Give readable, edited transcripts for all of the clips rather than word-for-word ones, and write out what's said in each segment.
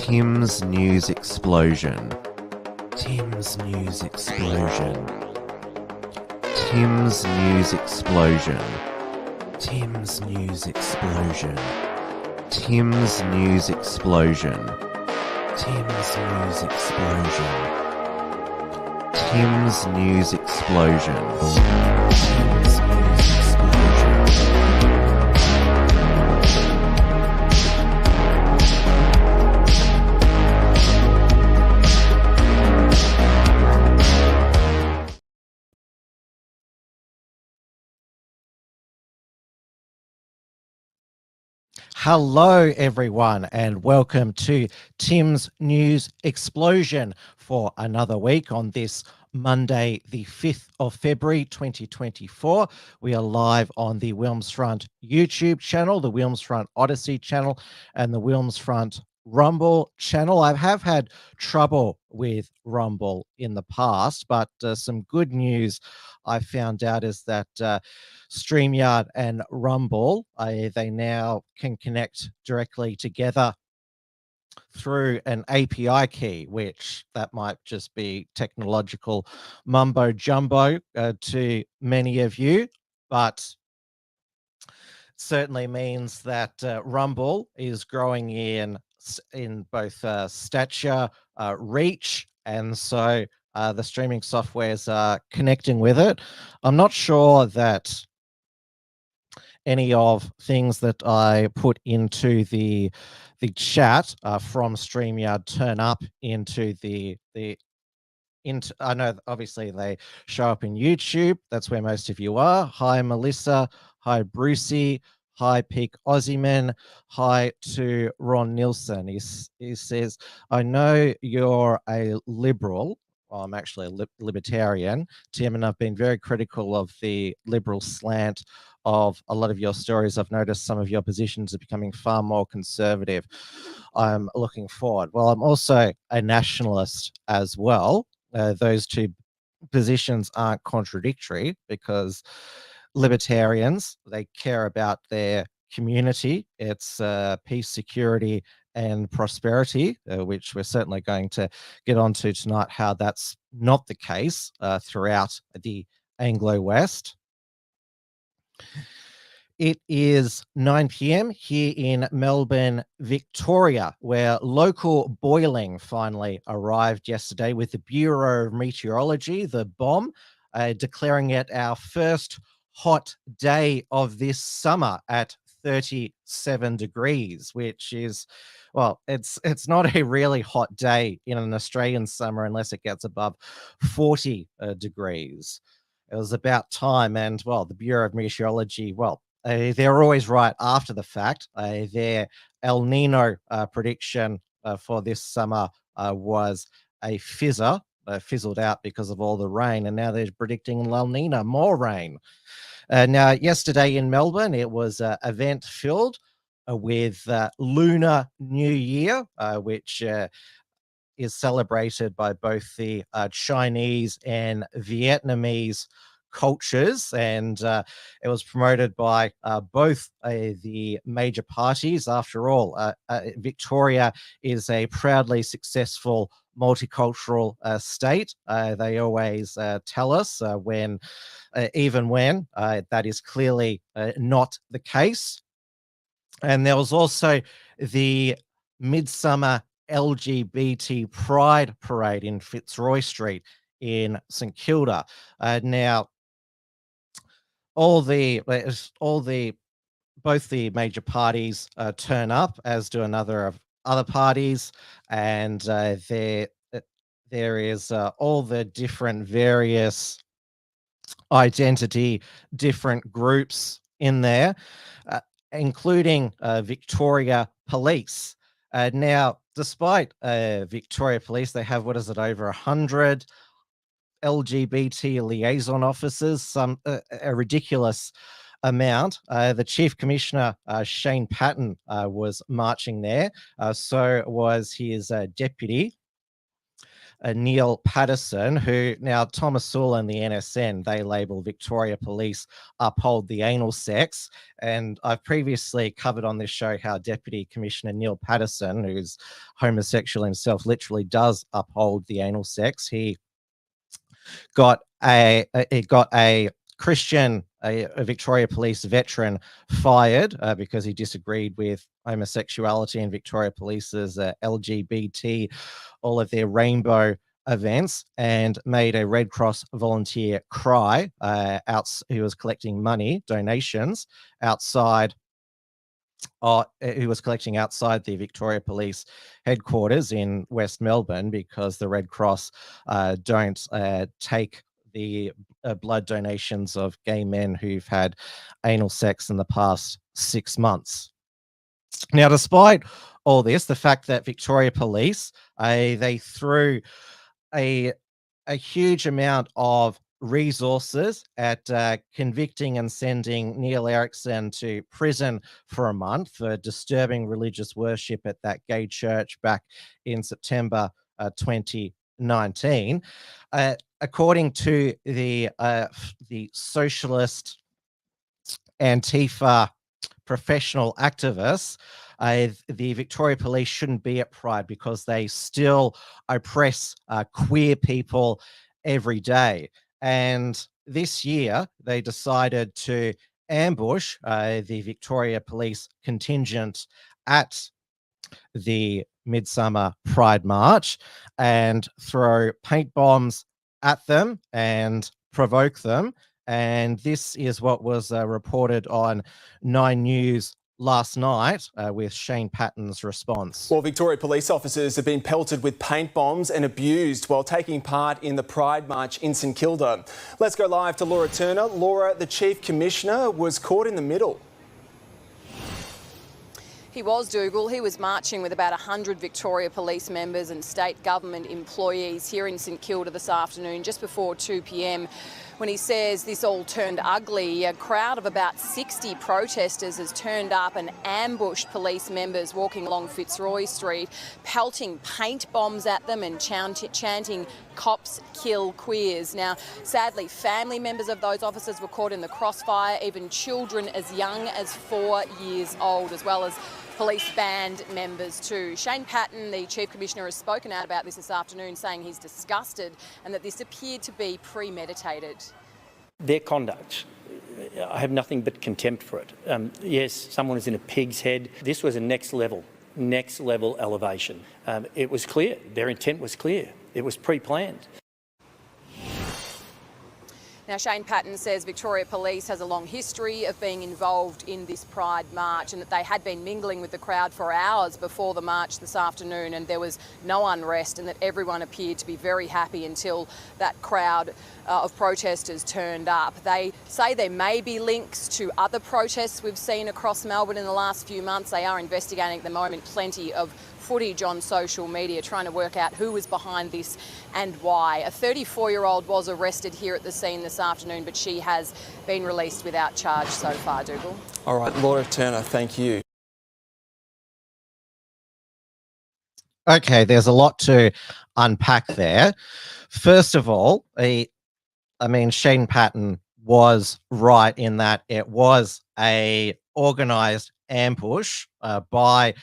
Tim's News Explosion. Tim's News Explosion. Tim's News Explosion. Tim's News Explosion. Tim's News Explosion. Tim's News Explosion. Tim's News Explosion. Tim's News Explosion. Hello, everyone, and welcome to Tim's News Explosion for another week on this Monday, the 5th of February, 2024. We are live on the Wilmsfront YouTube channel, the Wilmsfront Odyssey channel, and the Wilmsfront Rumble channel. I have had trouble with Rumble in the past, but some good news I found out is that StreamYard and Rumble, they now can connect directly together through an API key, which that might just be technological mumbo jumbo to many of you, but certainly means that Rumble is growing in both stature, reach, and so the streaming softwares are connecting with it. I'm not sure that any of things that I put into the chat from StreamYard turn up into I know obviously they show up in YouTube. That's where most of you are. Hi, Melissa. Hi, Brucey. Hi, Peak Aussieman. Hi to Ron Nielsen. He says, I know you're a liberal. Well, I'm actually a libertarian, Tim, and I've been very critical of the liberal slant of a lot of your stories. I've noticed some of your positions are becoming far more conservative. I'm looking forward. Well, I'm also a nationalist as well. Those two positions aren't contradictory because libertarians, they care about their community, its peace, security, and prosperity, which we're certainly going to get onto tonight, how that's not the case throughout the Anglo-West. It is 9 p.m. here in Melbourne, Victoria, where local boiling finally arrived yesterday with the Bureau of Meteorology, the BOM, declaring it our first hot day of this summer at 37 degrees, which is, well, it's not a really hot day in an Australian summer unless it gets above 40 degrees. It was about time, and, well, the Bureau of Meteorology, well, they're always right after the fact. Their El Nino prediction for this summer was a fizzer, fizzled out because of all the rain, and now they're predicting El Nino, more rain. Now, yesterday in Melbourne, it was event-filled with Lunar New Year, which is celebrated by both the Chinese and Vietnamese cultures, and it was promoted by both the major parties. After all, Victoria is a proudly successful multicultural state. They always tell us even when that is clearly not the case. And there was also the Midsummer LGBT Pride Parade in Fitzroy Street in St Kilda. Now, both the major parties turn up, as do other parties, and there is all the different various identity, different groups in there, including Victoria Police. Now, despite Victoria Police, they have, over 100 LGBT liaison officers, a ridiculous amount. The Chief Commissioner, Shane Patton, was marching there. So was his deputy. Neil Patterson, who now Thomas Sewell and the NSN, they label Victoria Police uphold the anal sex. And I've previously covered on this show how Deputy Commissioner Neil Patterson, who's homosexual himself, literally does uphold the anal sex. He got a Christian, a Victoria Police veteran, fired because he disagreed with homosexuality in Victoria Police's LGBT, all of their rainbow events, and made a Red Cross volunteer cry. He was collecting money, donations outside. He was collecting outside the Victoria Police headquarters in West Melbourne because the Red Cross don't take the blood donations of gay men who've had anal sex in the past 6 months. Now, despite all this, the fact that Victoria Police, they threw a huge amount of resources at convicting and sending Neil Erickson to prison for a month for disturbing religious worship at that gay church back in September 2019. According to the socialist Antifa professional activists, the Victoria Police shouldn't be at Pride because they still oppress queer people every day. And this year, they decided to ambush the Victoria Police contingent at the Midsummer Pride March and throw paint bombs at them and provoke them. And this is what was reported on 9 News last night with Shane Patton's response. Well, Victoria police officers have been pelted with paint bombs and abused while taking part in the Pride March in St Kilda. Let's go live to Laura Turner. Laura, the Chief Commissioner was caught in the middle. He was, Dougal. He was marching with about 100 Victoria Police members and state government employees here in St Kilda this afternoon, just before 2 p.m, when he says this all turned ugly. A crowd of about 60 protesters has turned up and ambushed police members walking along Fitzroy Street, pelting paint bombs at them and chanting "Cops kill queers." Now, sadly, family members of those officers were caught in the crossfire, even children as young as 4 years old, as well as police band members too. Shane Patton, the Chief Commissioner, has spoken out about this afternoon, saying he's disgusted and that this appeared to be premeditated. Their conduct, I have nothing but contempt for it. Yes, someone is in a pig's head. This was a next level elevation. It was clear, their intent was clear. It was pre-planned. Now, Shane Patton says Victoria Police has a long history of being involved in this Pride March and that they had been mingling with the crowd for hours before the march this afternoon, and there was no unrest, and that everyone appeared to be very happy until that crowd of protesters turned up. They say there may be links to other protests we've seen across Melbourne in the last few months. They are investigating at the moment plenty of footage on social media, trying to work out who was behind this and why. A 34-year-old was arrested here at the scene this afternoon, but she has been released without charge so far, Dougal. All right, Laura Turner, thank you. Okay, there's a lot to unpack there. First of all, Shane Patton was right in that it was a organised ambush by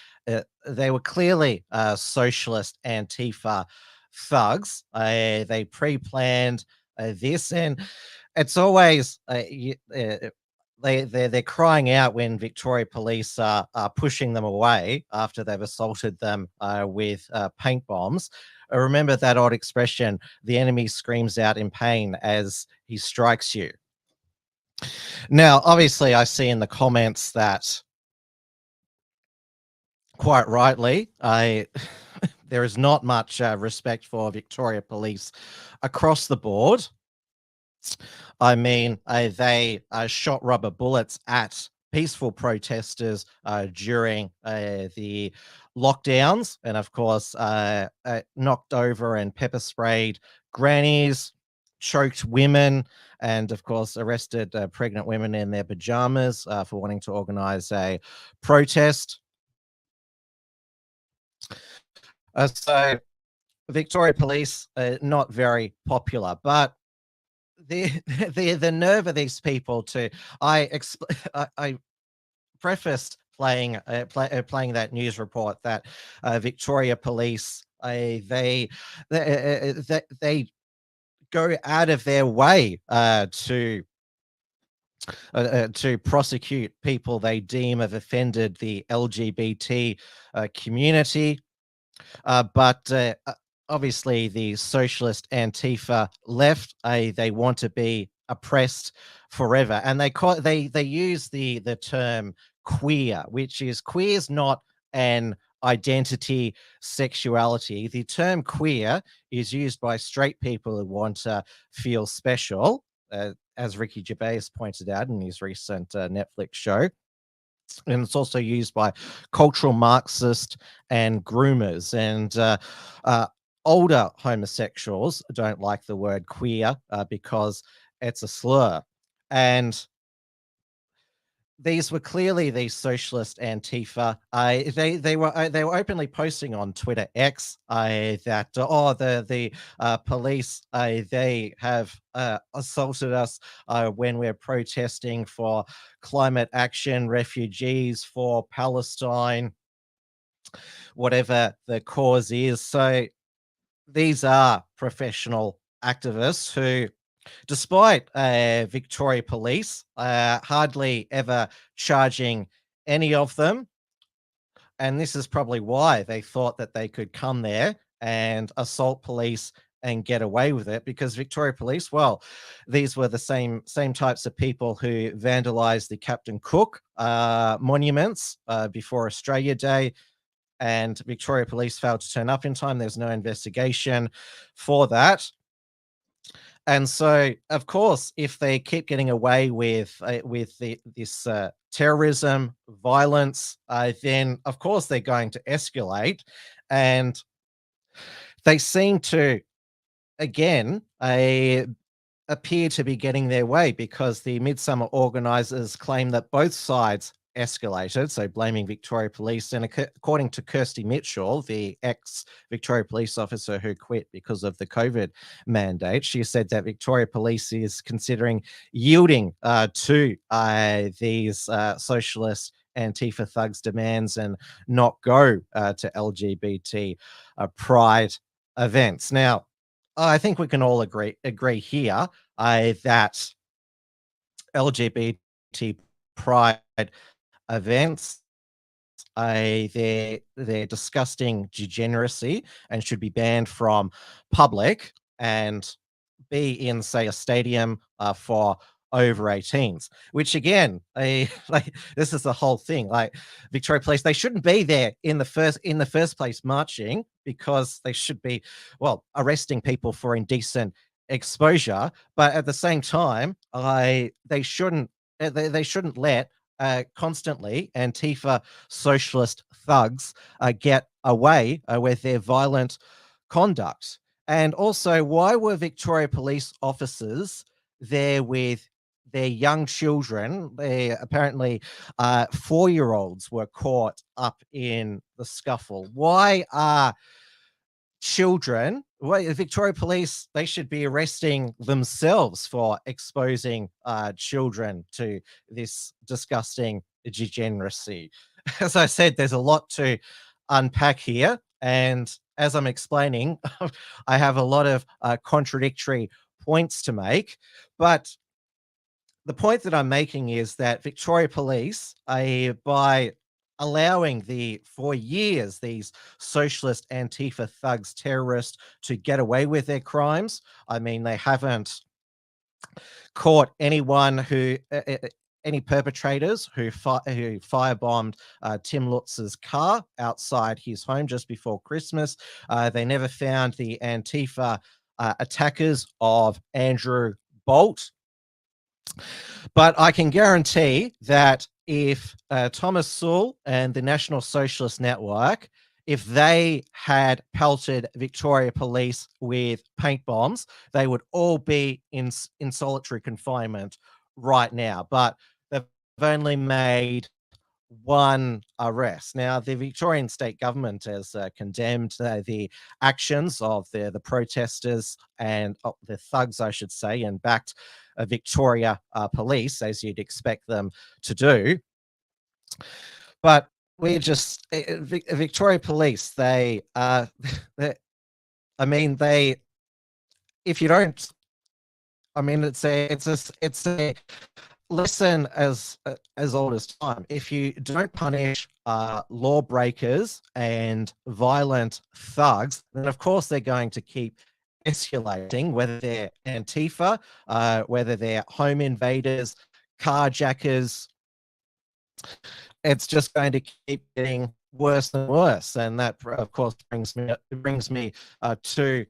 they were clearly socialist Antifa thugs. They pre-planned this, and it's always they're crying out when Victoria Police are pushing them away after they've assaulted them with paint bombs. Remember that odd expression, the enemy screams out in pain as he strikes you. Now, obviously, I see in the comments that, quite rightly, there is not much respect for Victoria Police across the board. I mean, they shot rubber bullets at peaceful protesters during the lockdowns, and of course, knocked over and pepper sprayed grannies, choked women, and of course, arrested pregnant women in their pajamas for wanting to organize a protest. So Victoria Police not very popular, but the nerve of these people to I prefaced playing that news report that Victoria Police they go out of their way to prosecute people they deem have offended the LGBT community. But obviously, the socialist Antifa left. They want to be oppressed forever, and they use the term queer, which is queer is not an identity, sexuality. The term queer is used by straight people who want to feel special, as Ricky Gervais pointed out in his recent Netflix show. And it's also used by cultural Marxists and groomers. And older homosexuals don't like the word queer because it's a slur. And these were clearly the socialist Antifa. They were openly posting on Twitter X that the police they have assaulted us when we're protesting for climate action, refugees, for Palestine, whatever the cause is. So these are professional activists who, despite Victoria Police hardly ever charging any of them, and this is probably why they thought that they could come there and assault police and get away with it, because Victoria Police, well, these were the same types of people who vandalized the Captain Cook monuments before Australia Day, and Victoria Police failed to turn up in time. There's no investigation for that. And so, of course, if they keep getting away with this terrorism, violence, then of course they're going to escalate. And they seem to, again, appear to be getting their way, because the Midsummer organisers claim that both sides escalated, so blaming Victoria Police. And according to Kirsty Mitchell, the ex-Victoria Police officer who quit because of the COVID mandate, she said that Victoria Police is considering yielding to these socialist Antifa thugs' demands and not go to LGBT pride events. Now, I think we can all agree here that LGBT pride events, they're disgusting degeneracy and should be banned from public and be in, say, a stadium for over 18s, which again, like, this is the whole thing. Like, Victoria Police, they shouldn't be there in the first place marching, because they should be, well, arresting people for indecent exposure. But at the same time, they shouldn't let constantly Antifa socialist thugs get away with their violent conduct. And also, why were Victoria Police officers there with their young children? They apparently 4-year-olds were caught up in the scuffle. Why are children, well, Victoria Police, they should be arresting themselves for exposing children to this disgusting degeneracy? As I said, there's a lot to unpack here, and as I'm explaining, I have a lot of contradictory points to make. But the point that I'm making is that Victoria Police, by allowing for years these socialist Antifa thugs, terrorists, to get away with their crimes, I mean, they haven't caught anyone who any perpetrators who firebombed Tim Lutz's car outside his home just before Christmas. They never found the Antifa attackers of Andrew Bolt. But I can guarantee that if Thomas Sewell and the National Socialist Network, if they had pelted Victoria Police with paint bombs, they would all be in solitary confinement right now. But they've only made one arrest. Now, the Victorian state government has condemned the actions of the protesters and the thugs, I should say, and backed Victoria Police, as you'd expect them to do. But we just Victoria Police, they I mean, they if you don't, I mean, it's a lesson as old as time. If you don't punish lawbreakers and violent thugs, then of course they're going to keep escalating, whether they're Antifa, whether they're home invaders, carjackers. It's just going to keep getting worse and worse, and that, of course, brings me to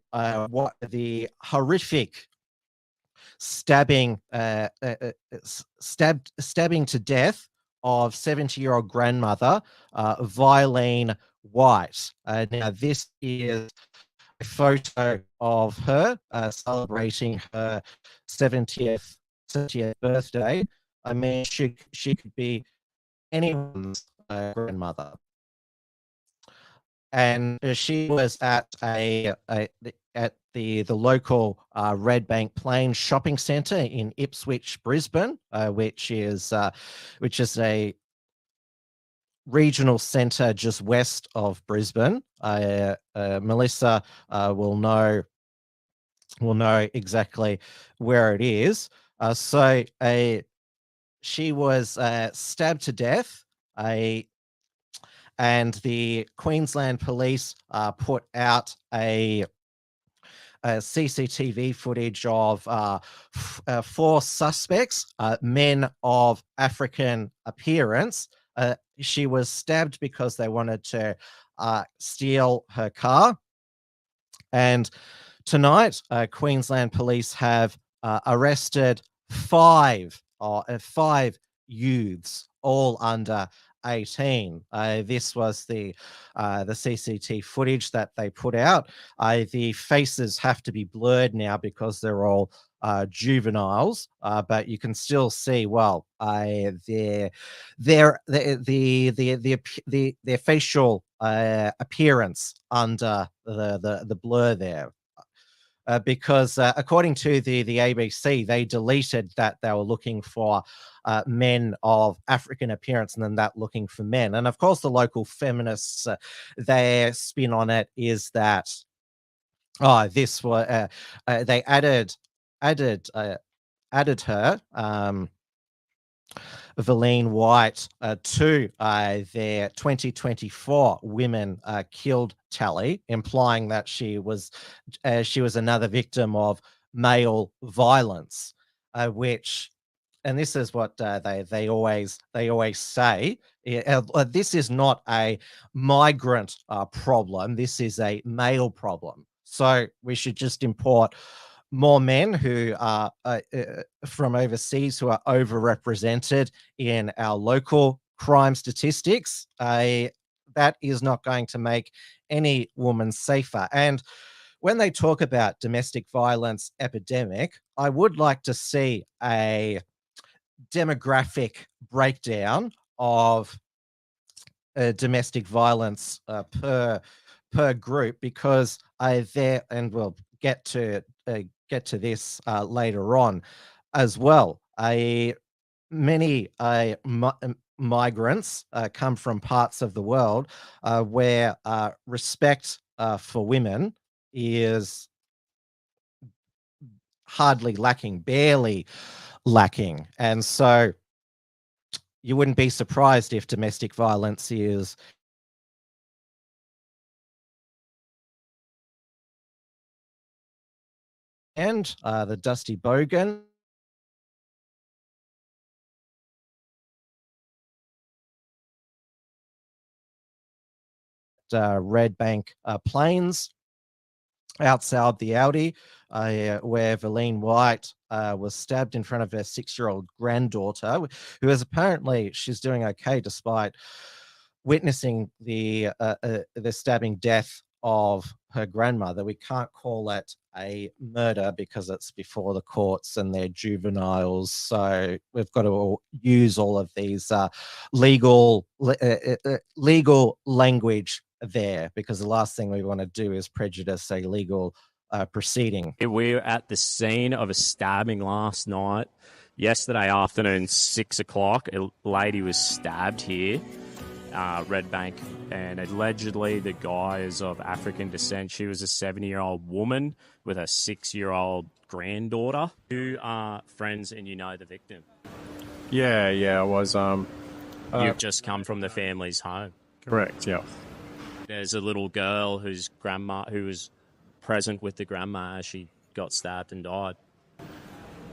what the horrific stabbing to death of 70-year-old grandmother Vilene White. Now, this is a photo of her celebrating her 70th birthday. I mean, she could be anyone's grandmother. And she was at the local Red Bank Plains shopping centre in Ipswich, Brisbane, which is a regional centre just west of Brisbane. Melissa will know exactly where it is. So she was stabbed to death. And the Queensland Police put out a CCTV footage of 4 suspects, men of African appearance. She was stabbed because they wanted to steal her car. And tonight, Queensland Police have arrested 5 youths, all under 18. This was the CCTV footage that they put out. The faces have to be blurred now because they're all juveniles, but you can still see their facial appearance under the blur there. Because according to the ABC, they deleted that they were looking for men of African appearance and then that looking for men. And of course, the local feminists, their spin on it is that, they added her, Vilene White, to their 2024 women killed tally, implying that she was another victim of male violence, which, and this is what they always say. This is not a migrant problem. This is a male problem. So we should just import more men who are from overseas who are overrepresented in our local crime statistics. That is not going to make any woman safer. And when they talk about domestic violence epidemic, I would like to see a demographic breakdown of domestic violence per group, because and we'll get to this later on as well. Many migrants come from parts of the world where respect for women is hardly lacking, barely lacking. And so you wouldn't be surprised if domestic violence is the Dusty Bogan. Red Bank Plains outside the Audi, where Vilene White was stabbed in front of her 6-year-old granddaughter, who is apparently, she's doing okay despite witnessing the stabbing death of her grandmother. We can't call it a murder because it's before the courts and they're juveniles. So we've got to use all of these legal language there, because the last thing we want to do is prejudice a legal proceeding. We were at the scene of a stabbing last night. Yesterday afternoon, 6 o'clock, a lady was stabbed here, Red Bank, and allegedly the guy is of African descent. She was a 70-year-old woman with a 6-year-old granddaughter. You are friends and you know the victim. Yeah, I was. You've just come from the family's home. Correct, yeah. There's a little girl who was present with the grandma as she got stabbed and died.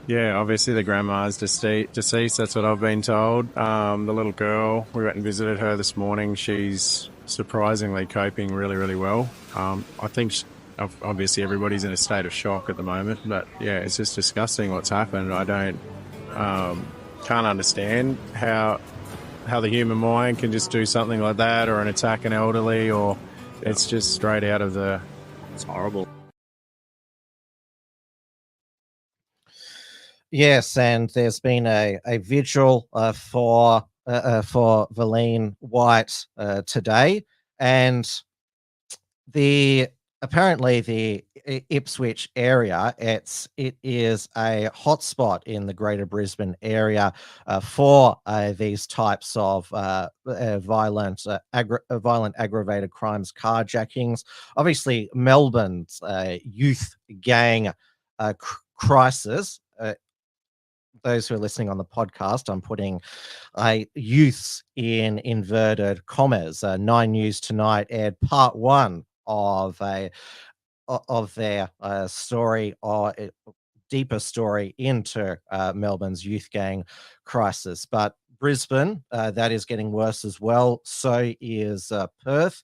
Yeah, obviously the grandma's deceased, that's what I've been told. The little girl, we went and visited her this morning. She's surprisingly coping really, really well. I think obviously everybody's in a state of shock at the moment, but yeah, it's just disgusting what's happened. I can't understand how the human mind can just do something like that, or an attack an elderly, or it's just straight out of the... It's horrible. Yes, and there's been a vigil for Valeen White today, and apparently the Ipswich area, it is a hotspot in the Greater Brisbane area for these types of violent aggravated crimes, carjackings. Obviously, Melbourne's youth gang crisis. Those who are listening on the podcast, I'm putting youths in inverted commas. 9 News tonight aired part 1 of their story, or deeper story into Melbourne's youth gang crisis. But Brisbane, that is getting worse as well. So is Perth.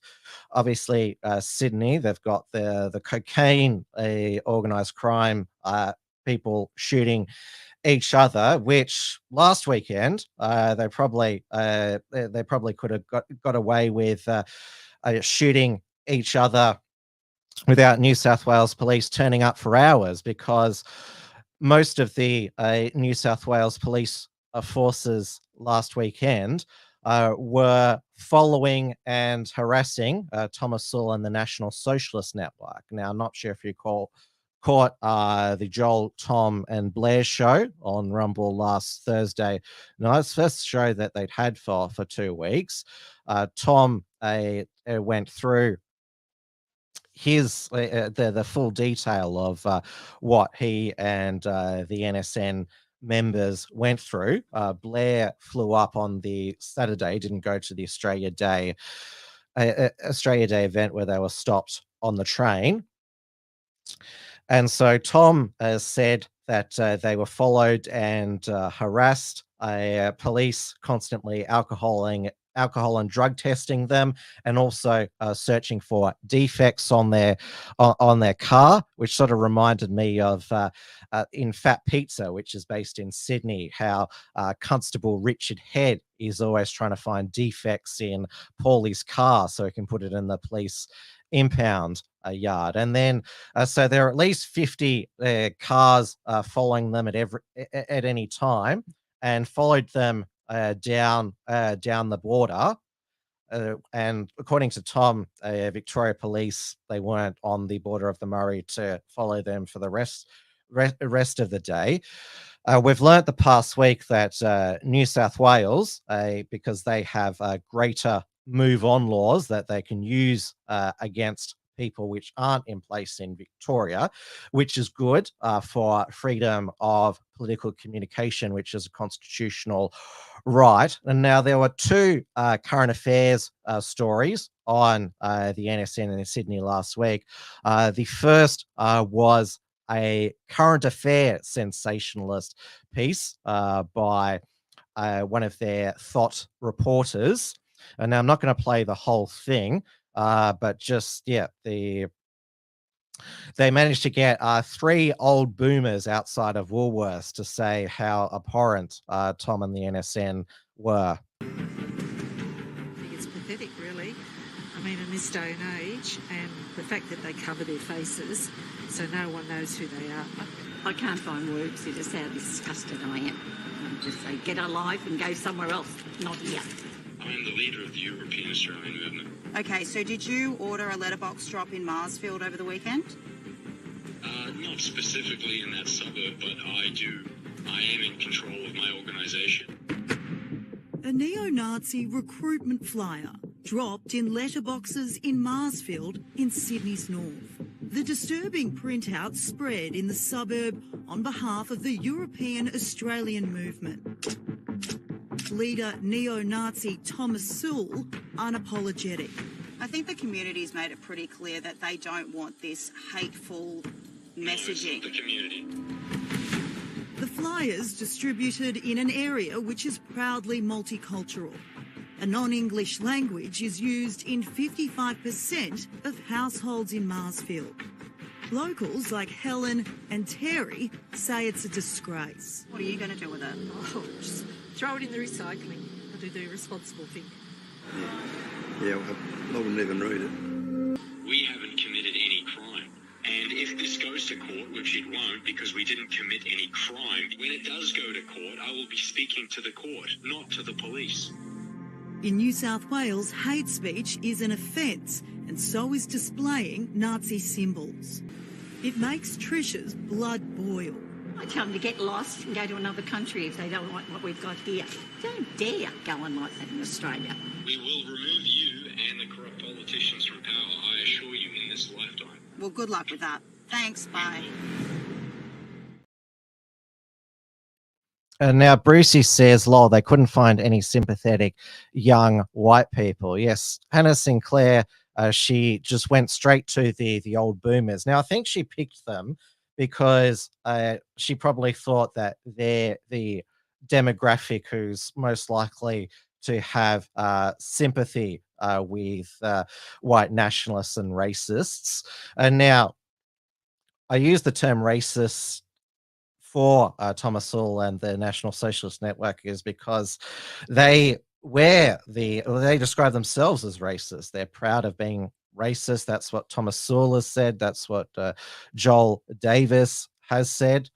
Obviously, Sydney, they've got the cocaine, organised crime, people shooting each other, which last weekend they probably could have got away with shooting each other without New South Wales police turning up for hours, because most of the New South Wales police forces last weekend were following and harassing Thomas Sewell and the National Socialist Network. Now, I'm not sure if you caught the Joel, Tom and Blair show on Rumble last Thursday. No, it's the first show that they'd had for 2 weeks. Tom went through his the full detail of what he and the NSN members went through. Blair flew up on the Saturday, didn't go to the Australia Day event where they were stopped on the train. And so Tom said that they were followed and harassed. Police constantly alcohol and drug testing them, and also searching for defects on their car, which sort of reminded me of in Fat Pizza, which is based in Sydney, how Constable Richard Head is always trying to find defects in Paulie's car so he can put it in the police impound yard. And then so there are at least 50 cars following them at any time, and followed them down the border. And according to Tom, Victoria Police, they weren't on the border of the Murray to follow them for the rest of the day. We've learnt the past week that New South Wales, because they have greater move on laws that they can use against people which aren't in place in Victoria, which is good for freedom of political communication, which is a constitutional right. And now there were 2 current affairs stories on the NSN in Sydney last week. The first was a current affair sensationalist piece by one of their thought reporters. And now I'm not going to play the whole thing, but just, they managed to get 3 old boomers outside of Woolworths to say how abhorrent Tom and the NSN were. I think it's pathetic, really. I mean, in this day and age, and the fact that they cover their faces so no one knows who they are. I can't find words to just how disgusted I am. I just say, get a life and go somewhere else, not here. I am the leader of the European Australian movement. Okay, so did you order a letterbox drop in Marsfield over the weekend? Not specifically in that suburb, but I do. I am in control of my organisation. A neo-Nazi recruitment flyer dropped in letterboxes in Marsfield in Sydney's north. The disturbing printout spread in the suburb on behalf of the European Australian movement. Leader neo-Nazi Thomas Sewell unapologetic. I think the community's made it pretty clear that they don't want this hateful messaging. No, it's not the community. The flyers distributed in an area which is proudly multicultural. A non-English language is used in 55% of households in Marsfield. Locals like Helen and Terry say it's a disgrace. What are you going to do with it? Oh, just throw it in the recycling. I'll do the responsible thing. Yeah, I wouldn't even read it. We haven't committed any crime. And if this goes to court, which it won't because we didn't commit any crime, when it does go to court, I will be speaking to the court, not to the police. In New South Wales, hate speech is an offence, and so is displaying Nazi symbols. It makes Tricia's blood boil. I tell them to get lost and go to another country if they don't like what we've got here. Don't dare go on like that in Australia. We will remove you and the corrupt politicians from power, I assure you, in this lifetime. Well, good luck with that. Thanks, bye. And now Brucey says, lol, they couldn't find any sympathetic young white people. Yes, Hannah Sinclair, she just went straight to the old boomers. Now, I think she picked them because she probably thought that they're the demographic who's most likely to have sympathy with white nationalists and racists. And now, I use the term racist for Thomas Sewell and the National Socialist Network is because they describe themselves as racist. They're proud of being racist. That's what Thomas Sewell has said. That's what Joel Davis has said.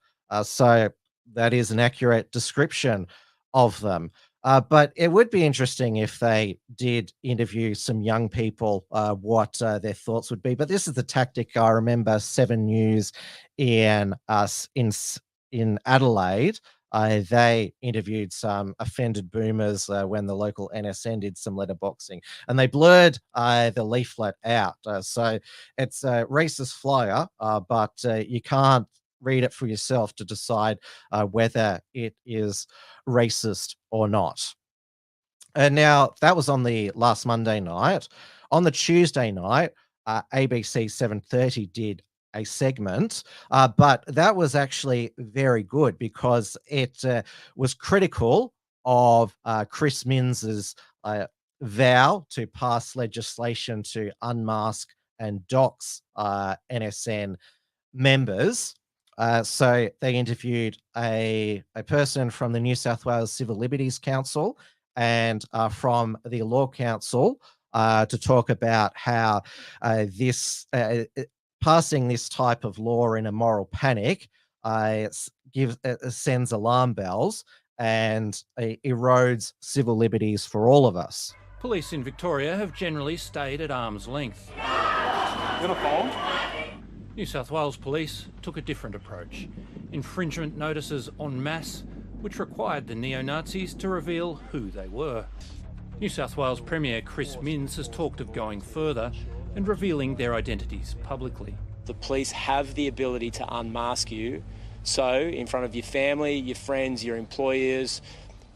So that is an accurate description of them. But it would be interesting if they did interview some young people, what their thoughts would be. But this is the tactic. I remember 7 News in Adelaide. They interviewed some offended boomers when the local NSN did some letterboxing, and they blurred the leaflet out. So it's a racist flyer, but you can't read it for yourself to decide whether it is racist or not. And now that was on the last Monday night. On the Tuesday night, ABC 7:30 did a segment, but that was actually very good because it was critical of Chris Minns's vow to pass legislation to unmask and dox NSN members. So they interviewed a person from the New South Wales Civil Liberties Council and from the Law Council to talk about how this passing this type of law in a moral panic sends alarm bells and erodes civil liberties for all of us. Police in Victoria have generally stayed at arm's length. New South Wales Police took a different approach. Infringement notices en masse, which required the neo-Nazis to reveal who they were. New South Wales Premier Chris Minns has talked of going further and revealing their identities publicly. The police have the ability to unmask you, so in front of your family, your friends, your employers,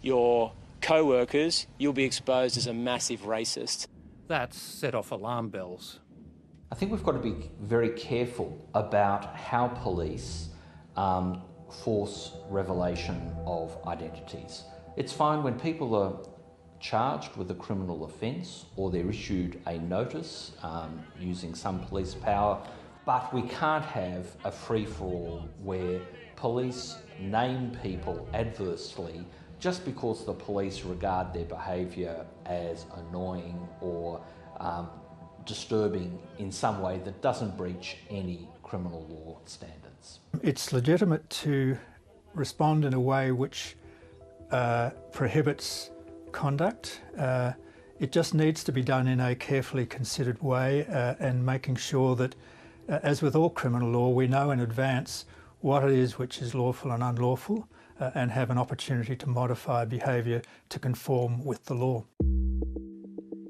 your co-workers, you'll be exposed as a massive racist. That's set off alarm bells. I think we've got to be very careful about how police force revelation of identities. It's fine when people are charged with a criminal offence or they're issued a notice using some police power, but we can't have a free-for-all where police name people adversely just because the police regard their behaviour as annoying or disturbing in some way that doesn't breach any criminal law standards. It's legitimate to respond in a way which prohibits conduct. It just needs to be done in a carefully considered way and making sure that, as with all criminal law, we know in advance what it is which is lawful and unlawful and have an opportunity to modify behaviour to conform with the law.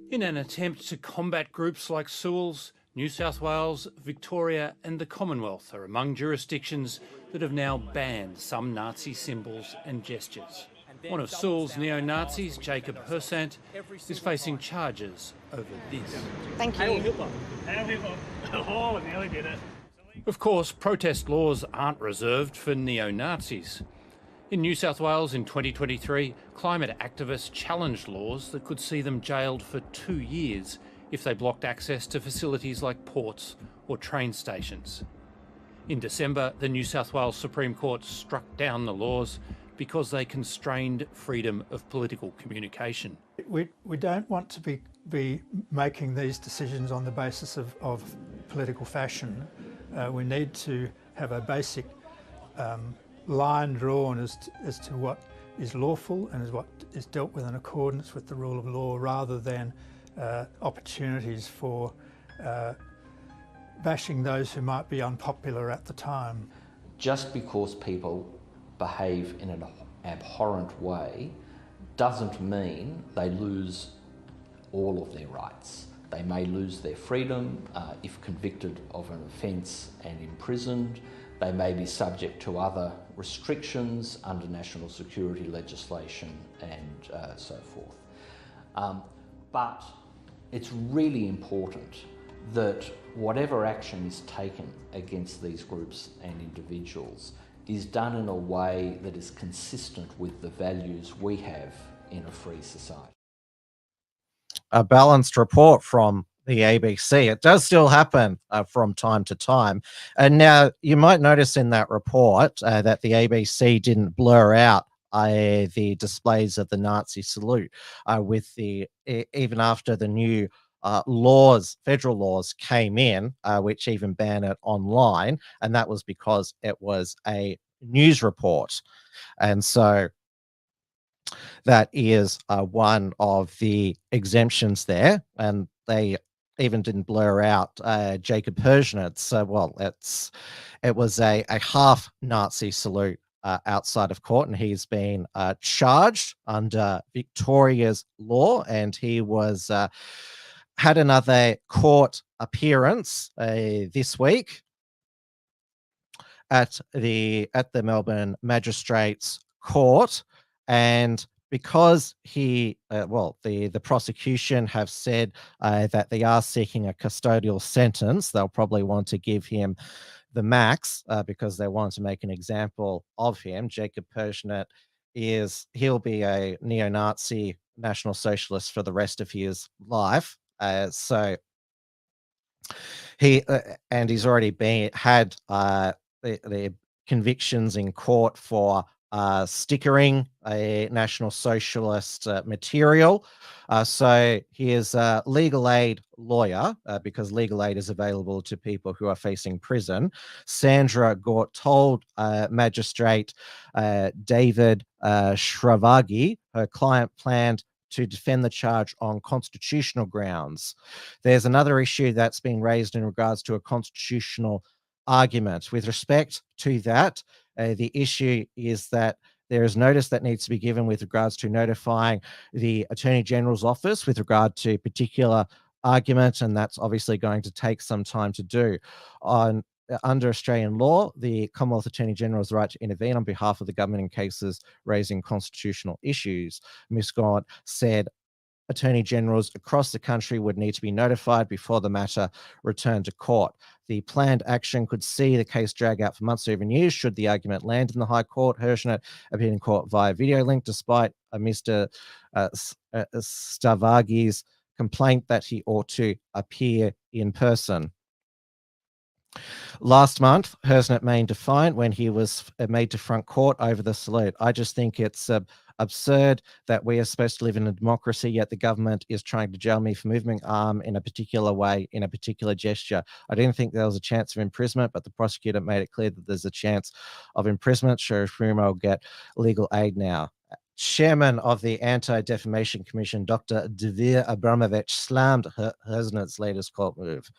In an attempt to combat groups like Sewell's, New South Wales, Victoria and the Commonwealth are among jurisdictions that have now banned some Nazi symbols and gestures. One of Sewell's neo-Nazis, Jacob Hersant, is facing charges over this. Thank you. Heil Hitler. Heil Hitler. Oh, I nearly did it. Of course, protest laws aren't reserved for neo-Nazis. In New South Wales in 2023, climate activists challenged laws that could see them jailed for 2 years if they blocked access to facilities like ports or train stations. In December, the New South Wales Supreme Court struck down the laws because they constrained freedom of political communication. We don't want to be making these decisions on the basis of political fashion. We need to have a basic line drawn as to what is lawful and as what is dealt with in accordance with the rule of law, rather than opportunities for bashing those who might be unpopular at the time. Just because people behave in an abhorrent way doesn't mean they lose all of their rights. They may lose their freedom if convicted of an offence and imprisoned. They may be subject to other restrictions under national security legislation and so forth. But it's really important that whatever action is taken against these groups and individuals is done in a way that is consistent with the values we have in a free society. A balanced report from the ABC. It does still happen from time to time. And now you might notice in that report that the ABC didn't blur out the displays of the Nazi salute with even after the new federal laws came in, which even ban it online. And that was because it was a news report. And so that is one of the exemptions there. And they even didn't blur out Jacob Hersant's. It was a half Nazi salute outside of court, and he's been charged under Victoria's law, and he was had another court appearance this week at the Melbourne Magistrates Court, and because he, the prosecution have said that they are seeking a custodial sentence, they'll probably want to give him the max because they want to make an example of him. Jacob Hersant he'll be a neo-Nazi National Socialist for the rest of his life. So he's already had the convictions in court for stickering a National Socialist material. So he is a legal aid lawyer because legal aid is available to people who are facing prison. Sandra Gort told Magistrate David Shravagi her client planned to defend the charge on constitutional grounds. There's another issue that's been raised in regards to a constitutional argument. With respect to that, the issue is that there is notice that needs to be given with regards to notifying the Attorney General's office with regard to particular argument, and that's obviously going to take some time to do. Under Australian law, the Commonwealth Attorney General has the right to intervene on behalf of the government in cases raising constitutional issues. Ms. Gaunt said Attorney Generals across the country would need to be notified before the matter returned to court. The planned action could see the case drag out for months or even years should the argument land in the High Court. Hersant appeared in court via video link despite Mr. Stavagi's complaint that he ought to appear in person. Last month, Hersnet made defiant when he was made to front court over the salute. I just think it's absurd that we are supposed to live in a democracy, yet the government is trying to jail me for moving arm in a particular way, in a particular gesture. I didn't think there was a chance of imprisonment, but the prosecutor made it clear that there's a chance of imprisonment. Sheriff Munro will get legal aid now. Chairman of the Anti-Defamation Commission, Dr. Devere Abramovich, slammed Hersnet's latest court move.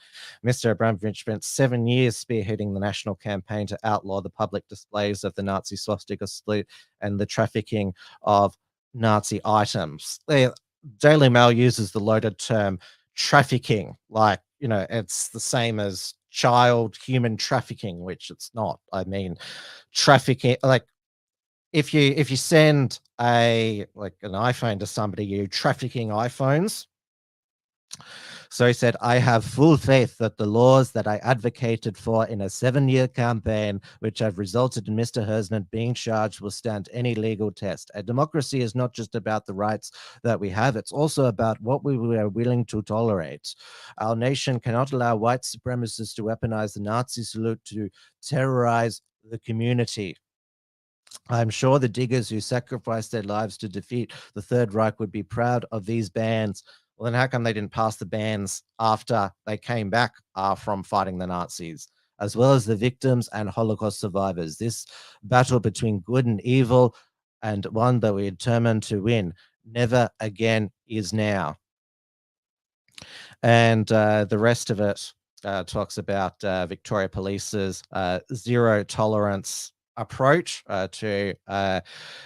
Mr. Abramovich spent 7 years spearheading the national campaign to outlaw the public displays of the Nazi swastika salute and the trafficking of Nazi items. The Daily Mail uses the loaded term trafficking, like, you know, it's the same as child human trafficking, which it's not. I mean, trafficking, like, if you send an iPhone to somebody, you're trafficking iPhones. So he said, I have full faith that the laws that I advocated for in a 7-year campaign, which have resulted in Mr. Hersnet being charged, will stand any legal test. A democracy is not just about the rights that we have, it's also about what we are willing to tolerate. Our nation cannot allow white supremacists to weaponize the Nazi salute to terrorize the community. I'm sure the diggers who sacrificed their lives to defeat the Third Reich would be proud of these bans. Well, then how come they didn't pass the bans after they came back from fighting the Nazis, as well as the victims and Holocaust survivors? This battle between good and evil, and one that we're determined to win, never again is now. And the rest of it talks about Victoria Police's zero tolerance approach to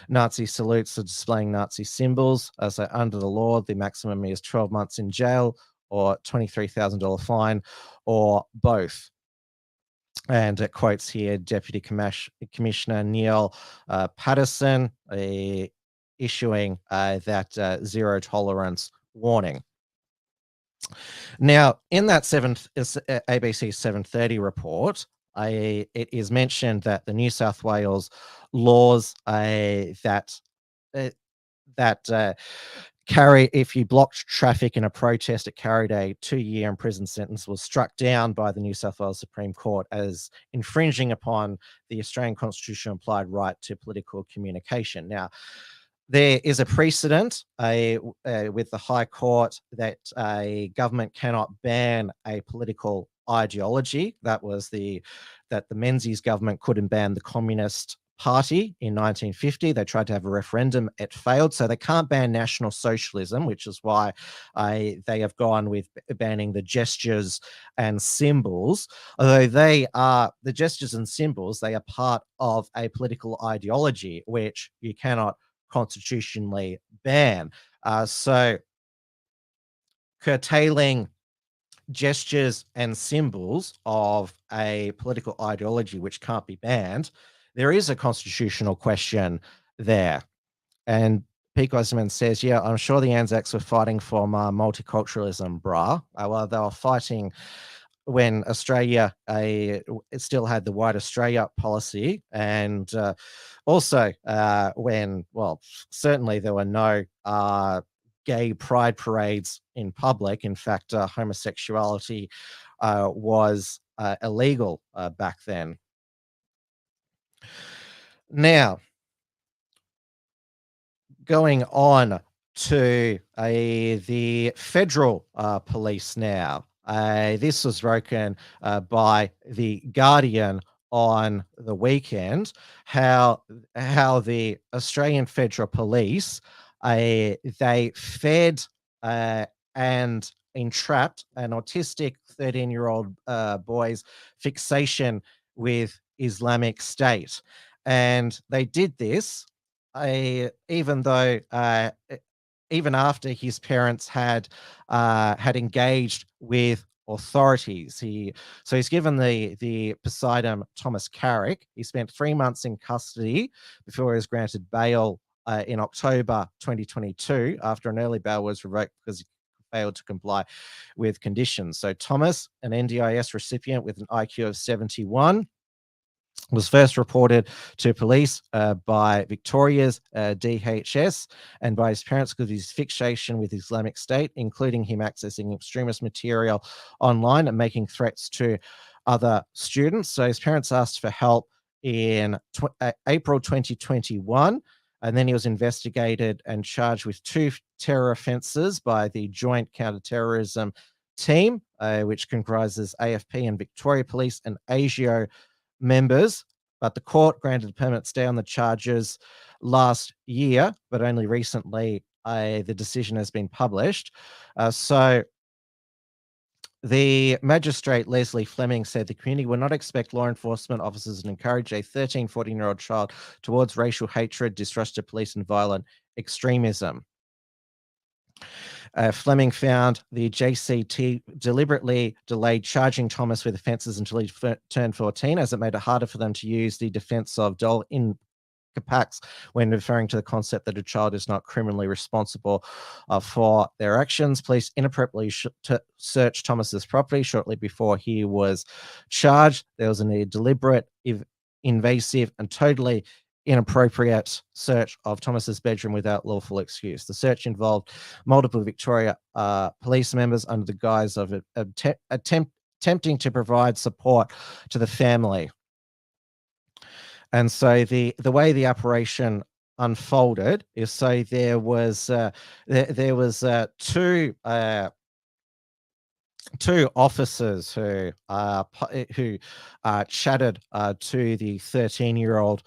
Nazi salutes or displaying Nazi symbols. So under the law, the maximum is 12 months in jail or $23,000 fine, or both. And it quotes here Deputy Commissioner Neil Patterson issuing that zero tolerance warning. Now, in that ABC 730 report, it is mentioned that the New South Wales laws that carry, if you blocked traffic in a protest, it carried a 2-year imprisonment sentence, was struck down by the New South Wales Supreme Court as infringing upon the Australian Constitution implied right to political communication. Now, there is a precedent with the High Court that a government cannot ban a political ideology. That the Menzies government couldn't ban the Communist Party in 1950. They tried to have a referendum. It failed. So they can't ban National Socialism, which is why they have gone with banning the gestures and symbols. Although they are, the gestures and symbols, they are part of a political ideology, which you cannot constitutionally ban. So curtailing gestures and symbols of a political ideology which can't be banned, there is a constitutional question there. And Pete Osman says, yeah, I'm sure the Anzacs were fighting for multiculturalism, brah. Well, they were fighting when Australia still had the White Australia policy, and also when, well, certainly there were no gay pride parades in public. In fact, homosexuality was illegal back then. Now, going on to the federal police now. This was broken by The Guardian on the weekend, how the Australian Federal Police, they fed and entrapped an autistic 13-year-old boy's fixation with Islamic State. And they did this even after his parents had engaged with authorities. He's given the pseudonym Thomas Carrick. He spent 3 months in custody before he was granted bail in October 2022 after an early bail was revoked because he failed to comply with conditions. So Thomas, an NDIS recipient with an IQ of 71, was first reported to police by Victoria's DHS and by his parents because of his fixation with Islamic State, including him accessing extremist material online and making threats to other students. So his parents asked for help in April 2021, and then he was investigated and charged with 2 terror offences by the Joint Counter-Terrorism Team, which comprises AFP and Victoria Police and ASIO members. But the court granted a permanent stay on the charges last year, but only recently the decision has been published. So the magistrate, Leslie Fleming, said the community will not expect law enforcement officers to encourage a 13, 14-year-old child towards racial hatred, distrust of police, and violent extremism. Fleming found the JCT deliberately delayed charging Thomas with offences until he turned 14, as it made it harder for them to use the defence of dol incapax when referring to the concept that a child is not criminally responsible for their actions. Police inappropriately searched Thomas's property shortly before he was charged. There was a deliberate, invasive, and totally inappropriate search of Thomas's bedroom without lawful excuse. The search involved multiple Victoria police members under the guise of attempting to provide support to the family. And so the way the operation unfolded is, so there was two officers who chatted to the 13-year-old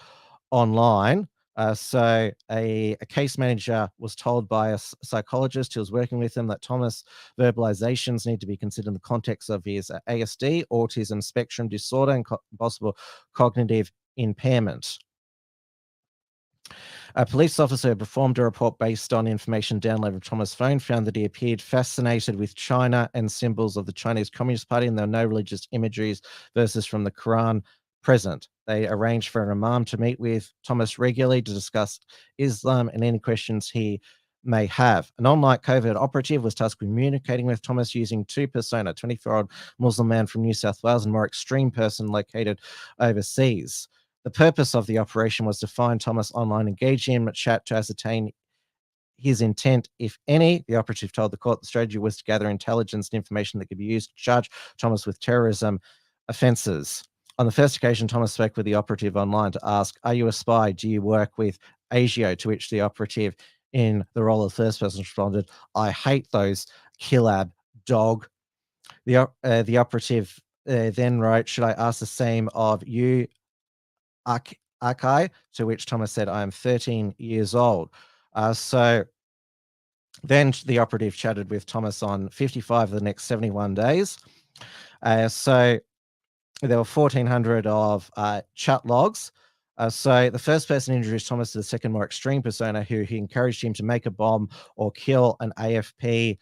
online. So a case manager was told by a psychologist who was working with him that Thomas' verbalizations need to be considered in the context of his ASD, autism spectrum disorder, and possible cognitive impairment. A police officer who performed a report based on information downloaded from Thomas' phone found that he appeared fascinated with China and symbols of the Chinese Communist Party, and there were no religious imageries, verses from the Quran present. They arranged for an imam to meet with Thomas regularly to discuss Islam and any questions he may have. An online covert operative was tasked with communicating with Thomas using 2 persona, a 24-year-old Muslim man from New South Wales and a more extreme person located overseas. The purpose of the operation was to find Thomas online, engage him, chat to ascertain his intent, if any. The operative told the court the strategy was to gather intelligence and information that could be used to charge Thomas with terrorism offences. On the first occasion, Thomas spoke with the operative online to ask, "Are you a spy? Do you work with ASIO?" To which the operative, in the role of first person, responded, "I hate those Kilab dog." The operative then wrote, "Should I ask the same of you, Akai?" To which Thomas said, "I am 13 years old." So then the operative chatted with Thomas on 55 of the next 71 days. So there were 1,400 of chat logs. So the first person introduced Thomas to the second, more extreme persona, who he encouraged him to make a bomb or kill an AFP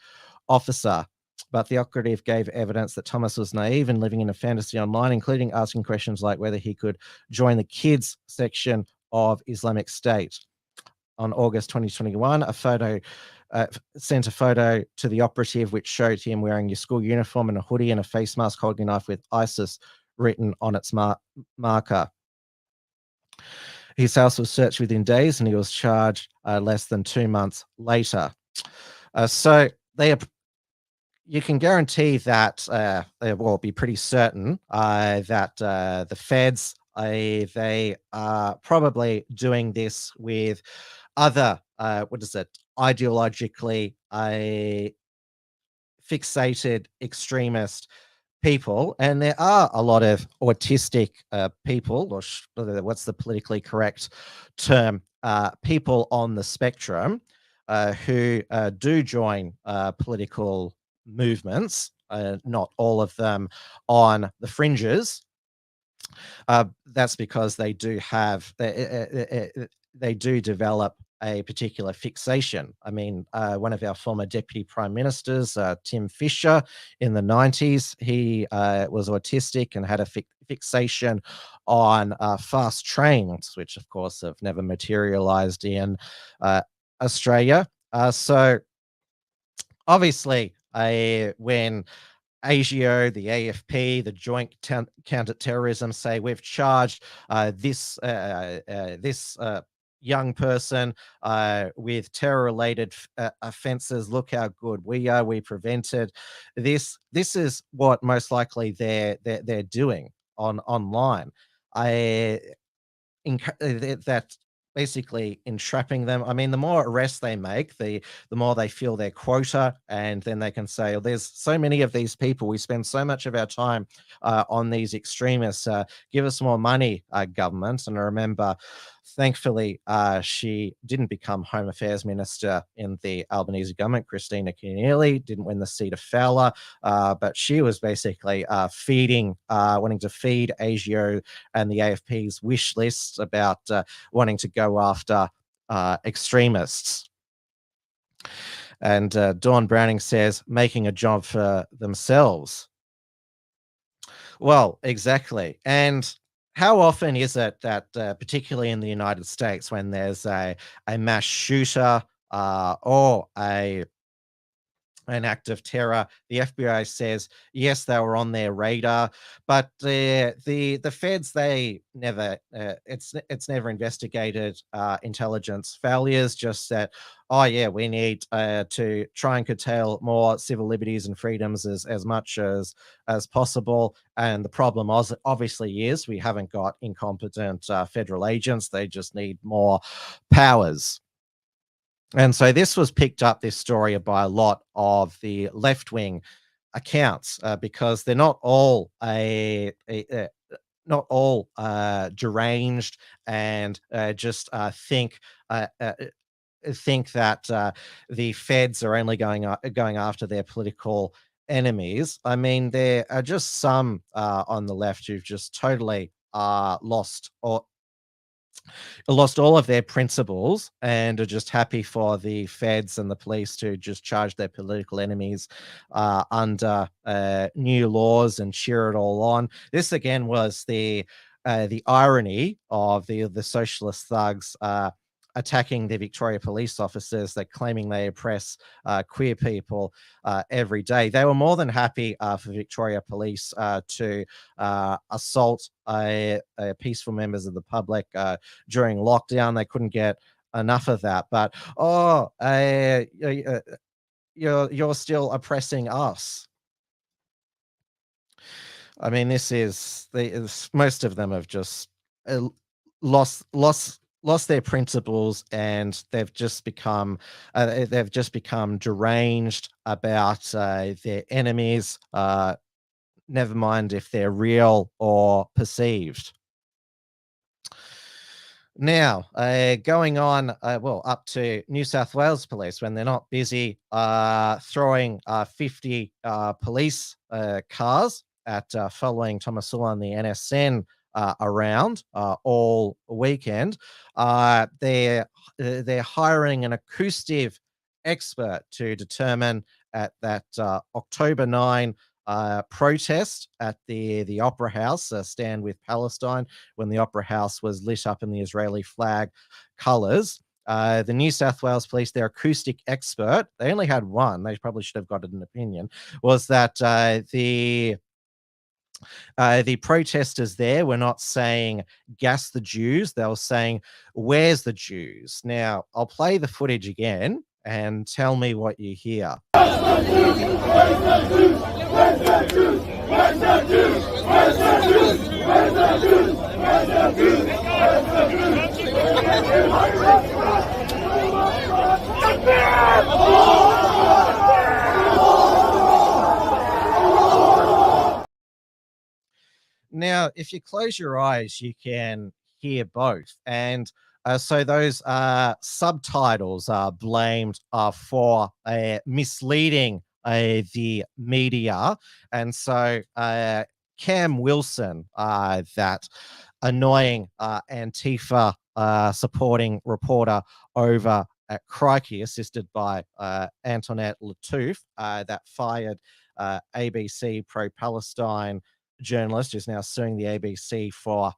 officer. But the operative gave evidence that Thomas was naive and living in a fantasy online, including asking questions like whether he could join the kids section of Islamic State. On August 2021, a photo sent a photo to the operative which showed him wearing your school uniform and a hoodie and a face mask, holding a knife with ISIS written on its marker. His house was searched within days and he was charged less than 2 months later. So you can guarantee that, well, be pretty certain that the feds, they are probably doing this with other, ideologically fixated extremist people. And there are a lot of autistic people, or what's the politically correct term, people on the spectrum who do join political movements, not all of them on the fringes. That's because they do have, they do develop a particular fixation. I mean, one of our former deputy prime ministers, Tim Fischer, in the 90s, he was autistic and had a fixation on fast trains, which of course have never materialized in Australia. So obviously, when ASIO, the AFP, the Joint Counter-Terrorism say we've charged this young person with terror-related offences. Look how good we are. We prevented this. This is what most likely they're doing online. That basically entrapping them. I mean, the more arrests they make, the more they feel their quota, and then they can say, oh, there's so many of these people. We spend so much of our time on these extremists. Give us more money, government. And I remember, thankfully, she didn't become Home Affairs Minister in the Albanese government. Christina Keneally didn't win the seat of Fowler, but she was basically wanting to feed ASIO and the AFP's wish lists about wanting to go after extremists. And Dawn Browning says, making a job for themselves. Well, exactly. And how often is it that, particularly in the United States, when there's a mass shooter or an act of terror, the FBI says yes, they were on their radar, but the feds, they never it's never investigated intelligence failures. Just that, oh yeah, we need to try and curtail more civil liberties and freedoms as much as possible. And the problem obviously is we haven't got incompetent federal agents. They just need more powers. And so this was picked up, this story, by a lot of the left-wing accounts because they're not all deranged and just think that the feds are only going after their political enemies. I mean, there are just some on the left who've just totally lost all of their principles and are just happy for the feds and the police to just charge their political enemies under new laws and cheer it all on. This again was the irony of the socialist thugs attacking the Victoria police officers, that claiming they oppress queer people every day. They were more than happy for Victoria police to assault peaceful members of the public during lockdown. They couldn't get enough of that. But you're still oppressing us. I mean, this is most of them have just lost their principles, and they've just become deranged about their enemies. Never mind if they're real or perceived. Now, going on, up to New South Wales Police, when they're not busy throwing 50 police cars at following Thomasula and the NSN around all weekend. They're hiring an acoustic expert to determine at that October 9 protest at the Opera House, Stand with Palestine, when the Opera House was lit up in the Israeli flag colours. The New South Wales Police, their acoustic expert, they only had one, they probably should have got an opinion, was that the protesters there were not saying gas the Jews, they were saying where's the Jews. Now, I'll play the footage again and tell me what you hear. Now, if you close your eyes, you can hear both. And so those subtitles are blamed for misleading the media. And so Cam Wilson, that annoying Antifa supporting reporter over at Crikey, assisted by Antoinette Lattouf, that fired ABC pro-Palestine journalist, who's now suing the ABC for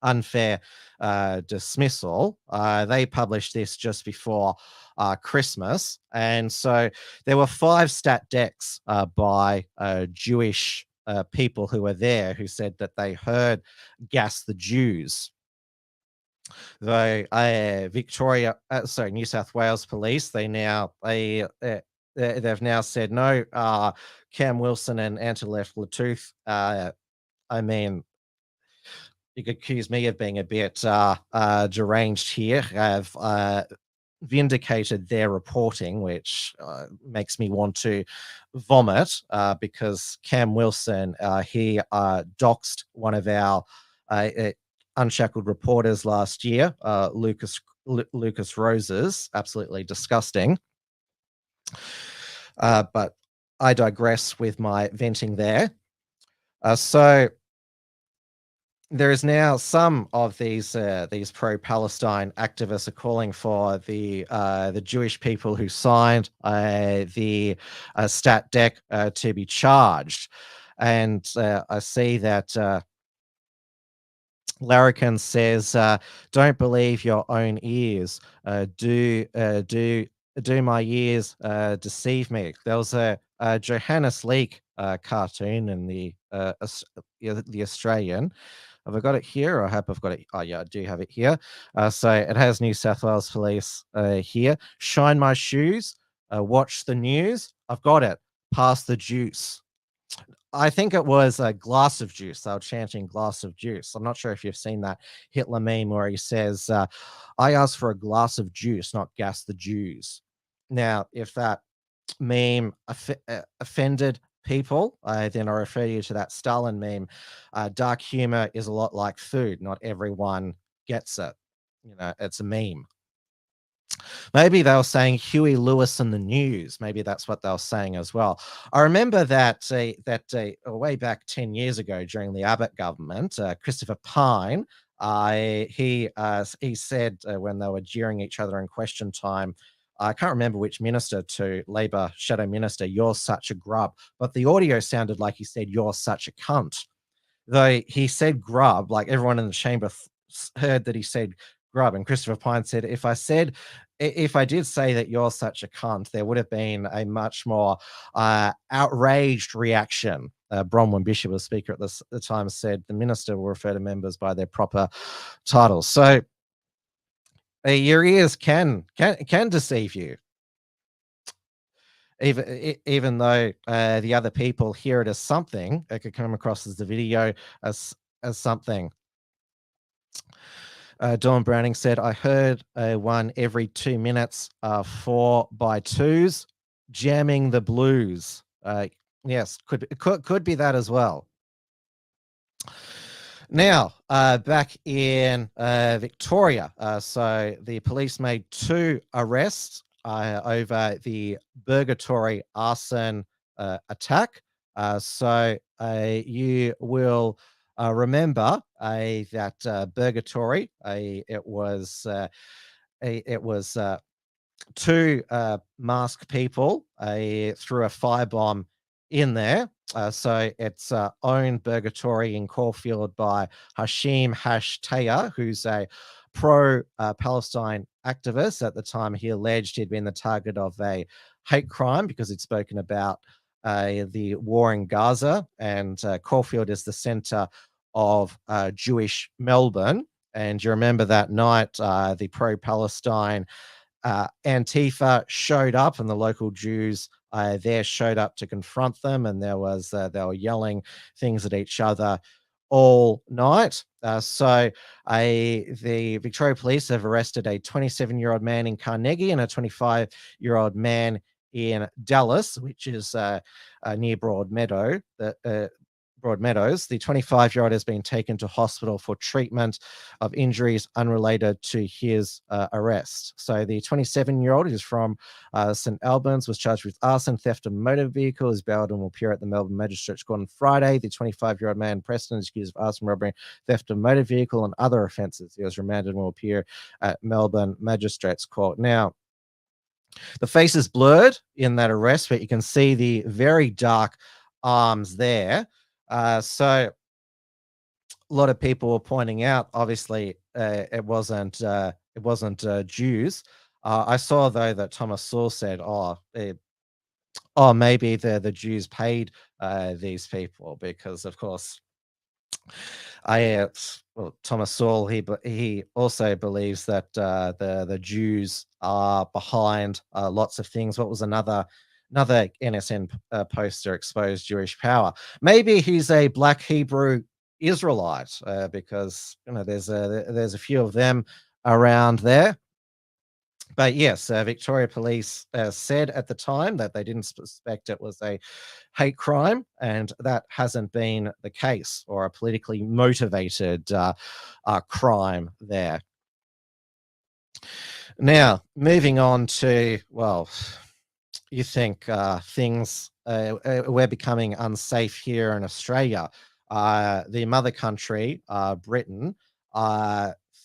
unfair dismissal. They published this just before Christmas. And so there were 5 stat decks by Jewish people who were there who said that they heard gas the Jews. Though New South Wales Police, they've now said no. Cam Wilson and Antelef Latooth. I mean, you could accuse me of being a bit deranged here. Have vindicated their reporting, which makes me want to vomit because Cam Wilson, he doxed one of our Unshackled reporters last year, Lucas Roses. Absolutely disgusting. But I digress with my venting there. So there is now some of these pro-Palestine activists are calling for the Jewish people who signed the stat dec to be charged, and I see that Larrikin says, "Don't believe your own ears. Do my ears deceive me?" There was a Johannes Leak cartoon in the Australian. Have I got it here? I hope I've got it. Oh, yeah, I do have it here. So it has New South Wales Police here. Shine my shoes. Watch the news. I've got it. Pass the juice. I think it was a glass of juice. They were chanting glass of juice. I'm not sure if you've seen that Hitler meme where he says, I asked for a glass of juice, not gas the Jews. Now, if that meme offended people, then I refer you to that Stalin meme. Dark humor is a lot like food. Not everyone gets it. It's a meme. Maybe they were saying Huey Lewis and the news. Maybe that's what they were saying as well. I remember that way back 10 years ago during the Abbott government, Christopher Pyne, he said when they were jeering each other in question time, I can't remember which minister to Labor shadow minister, "You're such a grub." But the audio sounded like he said, "You're such a cunt." Though he said grub, like everyone in the chamber heard that he said grub. And Christopher Pyne said, if I did say that you're such a cunt, there would have been a much more outraged reaction. Bronwyn Bishop, a speaker at the time, said the minister will refer to members by their proper titles. So your ears can deceive you, even though the other people hear it as something. It could come across as the video as something. Dawn Browning said, "I heard one every 2 minutes, 4x2s, jamming the blues." Yes, could be that as well. Now, back in Victoria, so the police made 2 arrests over the Burgatory arson attack. So you will remember that Burgatory, it was 2 masked people threw a firebomb in there. So it's owned Burgatory in Caulfield by Hashim Hashtaya, who's a pro-Palestine activist. At the time, he alleged he'd been the target of a hate crime because he'd spoken about the war in Gaza, and Caulfield is the center of Jewish Melbourne. And you remember that night, the pro-Palestine Antifa showed up, and the local Jews there showed up to confront them, and they were yelling things at each other all night. So the Victoria Police have arrested a 27-year-old man in Carnegie and a 25-year-old man in Dallas, which is near Broadmeadows. The 25-year-old has been taken to hospital for treatment of injuries unrelated to his arrest. So the 27-year-old, who's from St Albans, was charged with arson, theft of motor vehicle, is bailed and will appear at the Melbourne Magistrates Court on Friday. The 25-year-old man, Preston, is accused of arson, robbery, theft of motor vehicle, and other offences. He was remanded and will appear at Melbourne Magistrates Court. Now, the face is blurred in that arrest, but you can see the very dark arms there. So a lot of people were pointing out, obviously, it wasn't Jews. I saw though that Thomas Sewell said, maybe the Jews paid these people, because of course Thomas Sowell, he also believes that the Jews are behind lots of things. What was another NSN poster exposed Jewish power? Maybe he's a black Hebrew Israelite because there's a few of them around there. But yes, Victoria Police said at the time that they didn't suspect it was a hate crime, and that hasn't been the case, or a politically motivated crime there. Now, moving on to, well, you think things, we're becoming unsafe here in Australia. The mother country, Britain,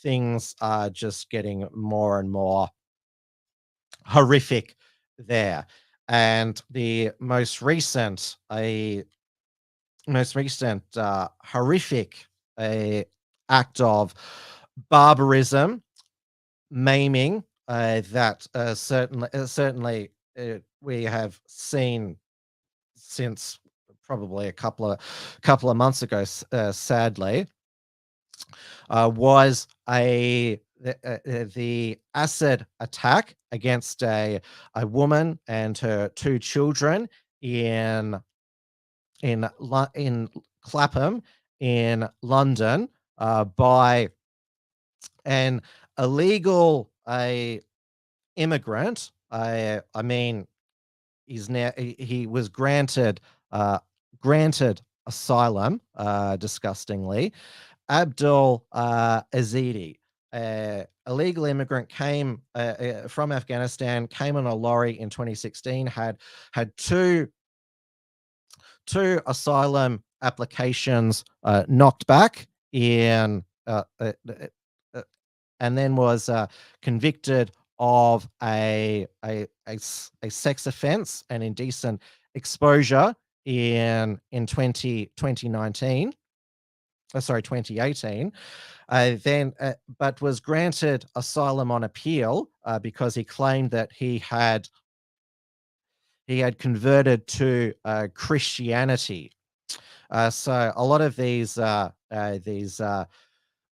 things are just getting more and more horrific there. And the most recent horrific act of barbarism, maiming, that certainly we have seen since probably a couple of months ago, sadly, was the acid attack against a woman and her 2 children in Clapham in London by an illegal immigrant. I mean, he was granted asylum, disgustingly. Abdul Azidi, illegal immigrant, came from Afghanistan, came on a lorry in 2016, had two asylum applications knocked back and then was convicted of a sex offense and indecent exposure in 2018. But was granted asylum on appeal because he claimed that he had converted to Christianity. So a lot of these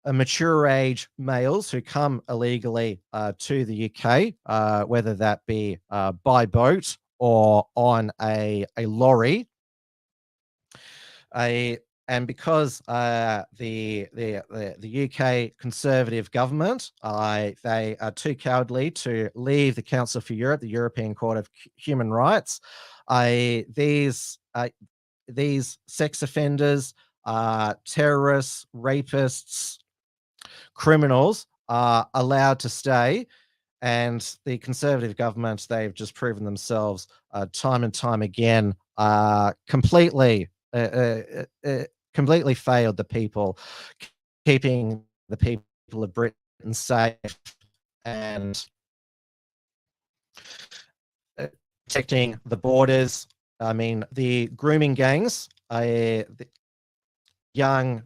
mature age males who come illegally to the UK, whether that be by boat or on a lorry, and because the UK Conservative government, they are too cowardly to leave the Council for Europe, the European Court of Human Rights, these sex offenders, terrorists, rapists, criminals are allowed to stay. And the Conservative government, they've just proven themselves time and time again, completely failed the people, keeping the people of Britain safe and protecting the borders. I mean, the grooming gangs, the young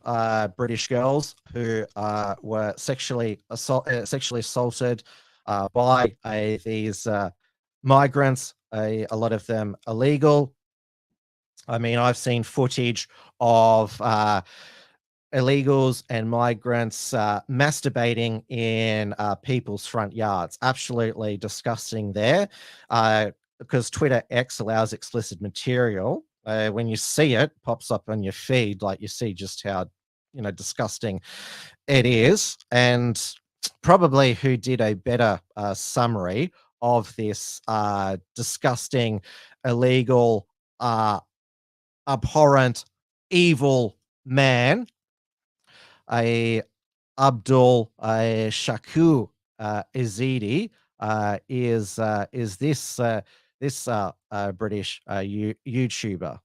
British girls who were sexually assaulted by these migrants, a lot of them illegal. I mean, I've seen footage of illegals and migrants masturbating in people's front yards. Absolutely disgusting there, because Twitter X allows explicit material. When you see it, pops up on your feed, like you see just how disgusting it is. And probably who did a better summary of this disgusting, illegal, abhorrent, evil man, Abdul Shakur Izidi, is this British YouTuber.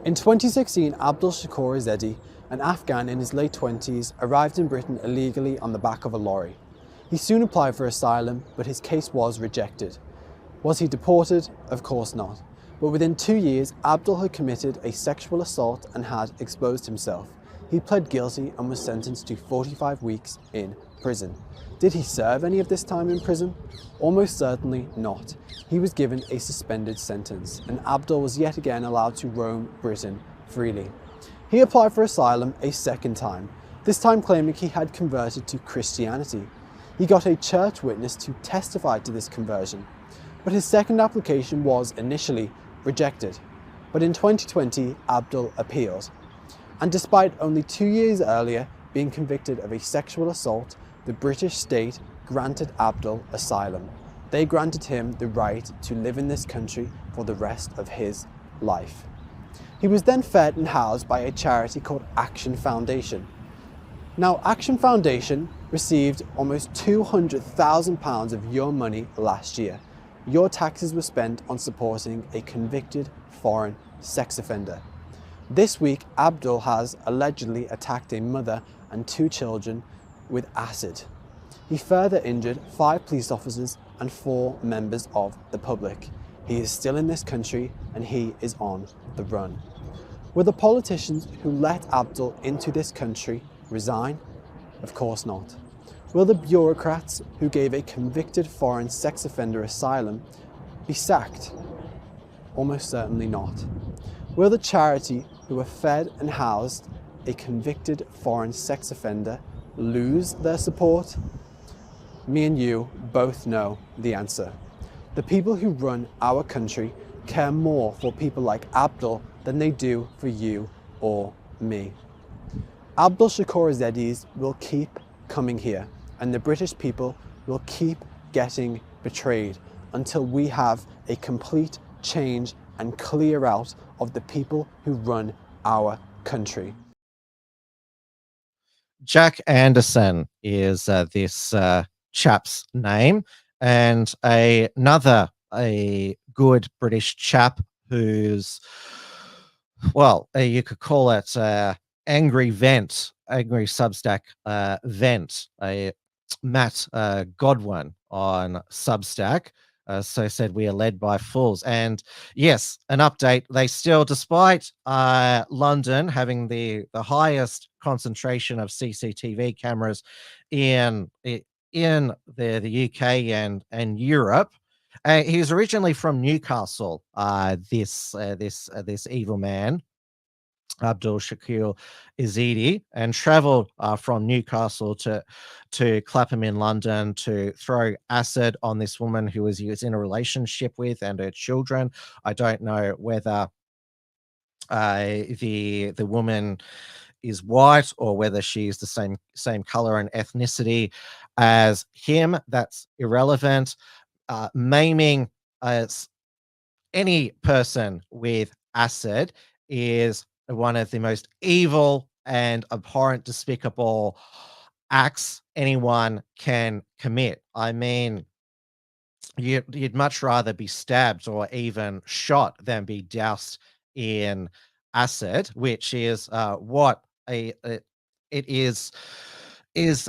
In 2016, Abdul Shakur Izedi, an Afghan in his late 20s, arrived in Britain illegally on the back of a lorry. He soon applied for asylum, but his case was rejected. Was he deported? Of course not. But within 2 years, Abdul had committed a sexual assault and had exposed himself. He pled guilty and was sentenced to 45 weeks in prison. Did he serve any of this time in prison? Almost certainly not. He was given a suspended sentence, and Abdul was yet again allowed to roam Britain freely. He applied for asylum a second time, this time claiming he had converted to Christianity. He got a church witness to testify to this conversion, but his second application was initially rejected. But in 2020, Abdul appealed, and despite only 2 years earlier being convicted of a sexual assault, the British state granted Abdul asylum. They granted him the right to live in this country for the rest of his life. He was then fed and housed by a charity called Action Foundation. Now, Action Foundation received almost £200,000 of your money last year. Your taxes were spent on supporting a convicted foreign sex offender. This week, Abdul has allegedly attacked a mother and 2 children with acid. He further injured 5 police officers and 4 members of the public. He is still in this country and he is on the run. Will the politicians who let Abdul into this country resign? Of course not. Will the bureaucrats who gave a convicted foreign sex offender asylum be sacked? Almost certainly not. Will the charity who have fed and housed a convicted foreign sex offender lose their support? Me and you both know the answer. The people who run our country care more for people like Abdul than they do for you or me. Abdul Shakur Zedis will keep coming here, and the British people will keep getting betrayed until we have a complete change and clear out of the people who run our country. Jack Anderson is this chap's name, and another good British chap who's, well, you could call it angry Substack vent, Matt Godwin on Substack. So said we are led by fools. And yes, an update. They still, despite London having the highest concentration of CCTV cameras in the UK and Europe. He was originally from Newcastle. This evil man, Abdul Shakur Izidi, and travelled from Newcastle to Clapham in London to throw acid on this woman who he was in a relationship with and her children. I don't know whether the woman is white or whether she's the same color and ethnicity as him. That's irrelevant. Maiming any person with acid is one of the most evil and abhorrent, despicable acts anyone can commit. I mean, you'd much rather be stabbed or even shot than be doused in acid, which is what it is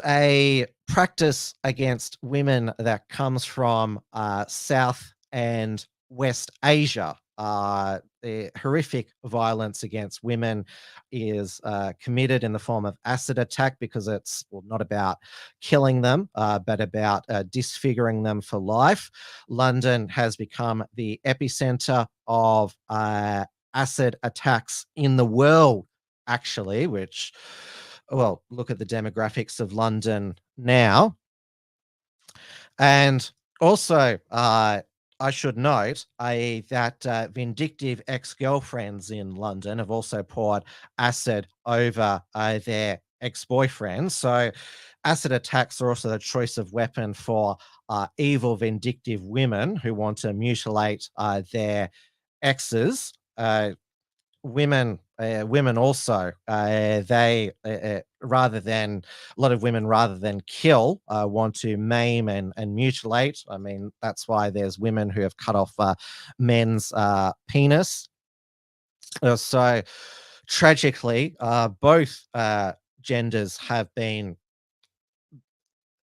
a practice against women that comes from South and West Asia. The horrific violence against women is committed in the form of acid attack because it's not about killing them, but about disfiguring them for life. London has become the epicenter of acid attacks in the world, actually, which, well, look at the demographics of London now. And also, I should note that vindictive ex-girlfriends in London have also poured acid over their ex-boyfriends. So acid attacks are also the choice of weapon for evil, vindictive women who want to mutilate their exes. Women also, they rather than a lot of women, rather than kill, want to maim and mutilate. I mean, that's why there's women who have cut off men's penis. So tragically, both genders have been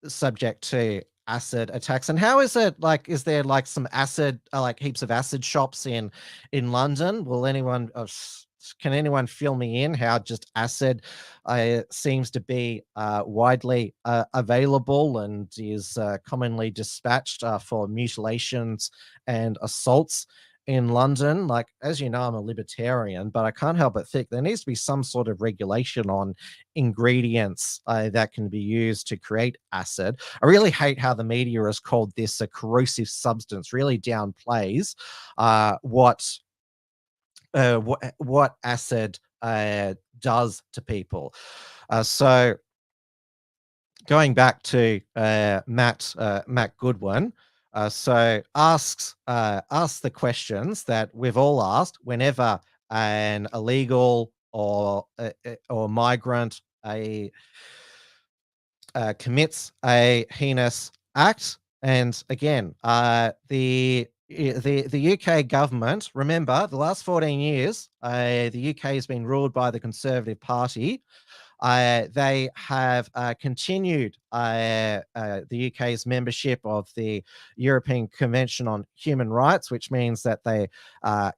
subject to acid attacks. And how is it, like, is there like some acid, like heaps of acid shops in London? Will anyone can anyone fill me in how just acid seems to be widely available and is commonly dispatched for mutilations and assaults in London, like, as you know, I'm a libertarian, but I can't help but think there needs to be some sort of regulation on ingredients that can be used to create acid. I really hate how the media has called this a corrosive substance, really downplays what acid does to people. So going back to Matt Goodwin, so asks the questions that we've all asked whenever an illegal or migrant commits a heinous act. And again, the UK government, remember, the last 14 years, the UK has been ruled by the Conservative Party. They have continued the UK's membership of the European Convention on Human Rights, which means that they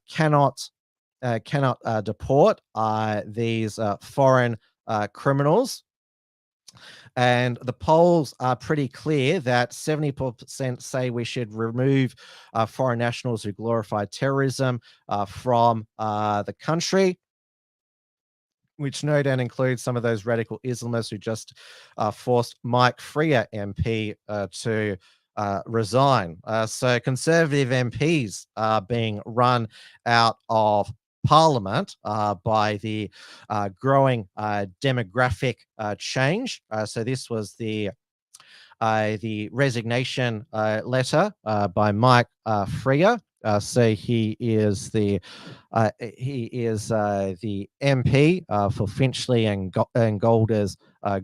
cannot deport these foreign criminals. And the polls are pretty clear that 70% say we should remove foreign nationals who glorify terrorism from the country, which no doubt includes some of those radical Islamists who just forced Mike Freer MP to resign. So Conservative MPs are being run out of Parliament by the growing demographic change. So this was the resignation letter by Mike Freer. So he is the MP for Finchley and Golders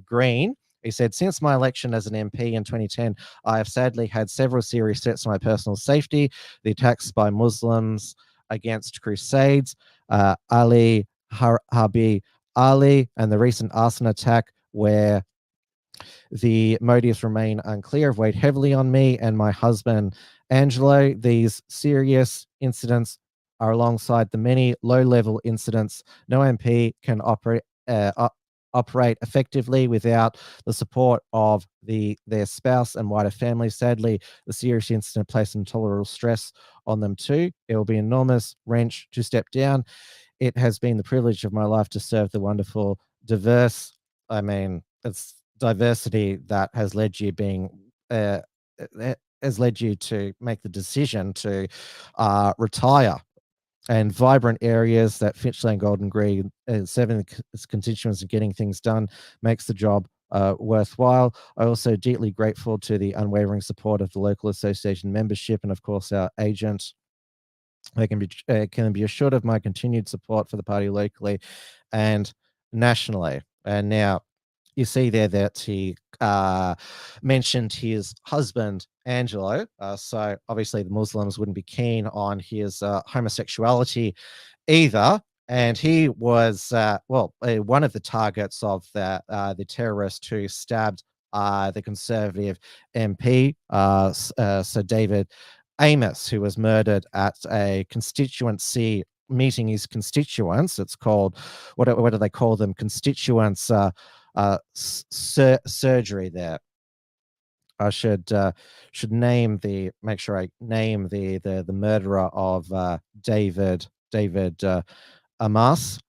Green. He said, since my election as an MP in 2010, I have sadly had several serious threats to my personal safety. The attacks by Muslims against crusades, Ali Harbi Ali, and the recent arson attack where the motives remain unclear, have weighed heavily on me and my husband, Angelo. These serious incidents are alongside the many low-level incidents. No MP can operate effectively without the support of their spouse and wider family. Sadly, the serious incident placed intolerable stress on them too. It will be an enormous wrench to step down. It has been the privilege of my life to serve the wonderful, diverse, it's diversity that has led you to make the decision to retire. And vibrant areas that Finchley and Golden Green, serving its constituents and getting things done, makes the job worthwhile. I'm also deeply grateful to the unwavering support of the local association membership and, of course, our agent. They can be assured of my continued support for the party locally and nationally. And now you see there that he mentioned his husband, Angelo. So obviously the Muslims wouldn't be keen on his homosexuality either. And he was, one of the targets of the terrorist who stabbed the Conservative MP, Sir David Amos, who was murdered at a constituency meeting his constituents. It's called, what do they call them? Constituents surgery there. I should make sure I name the murderer of David Amos.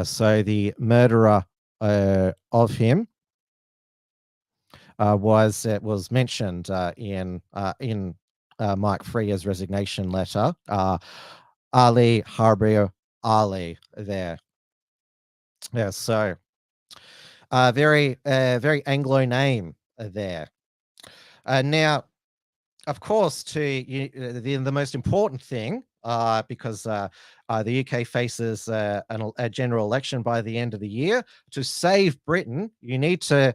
So the murderer of him was mentioned in Mike Freer's resignation letter. Ali Harbi Ali there. Yeah, so very Anglo name there. Now, of course, the most important thing, because the UK faces a general election by the end of the year, to save Britain, you need to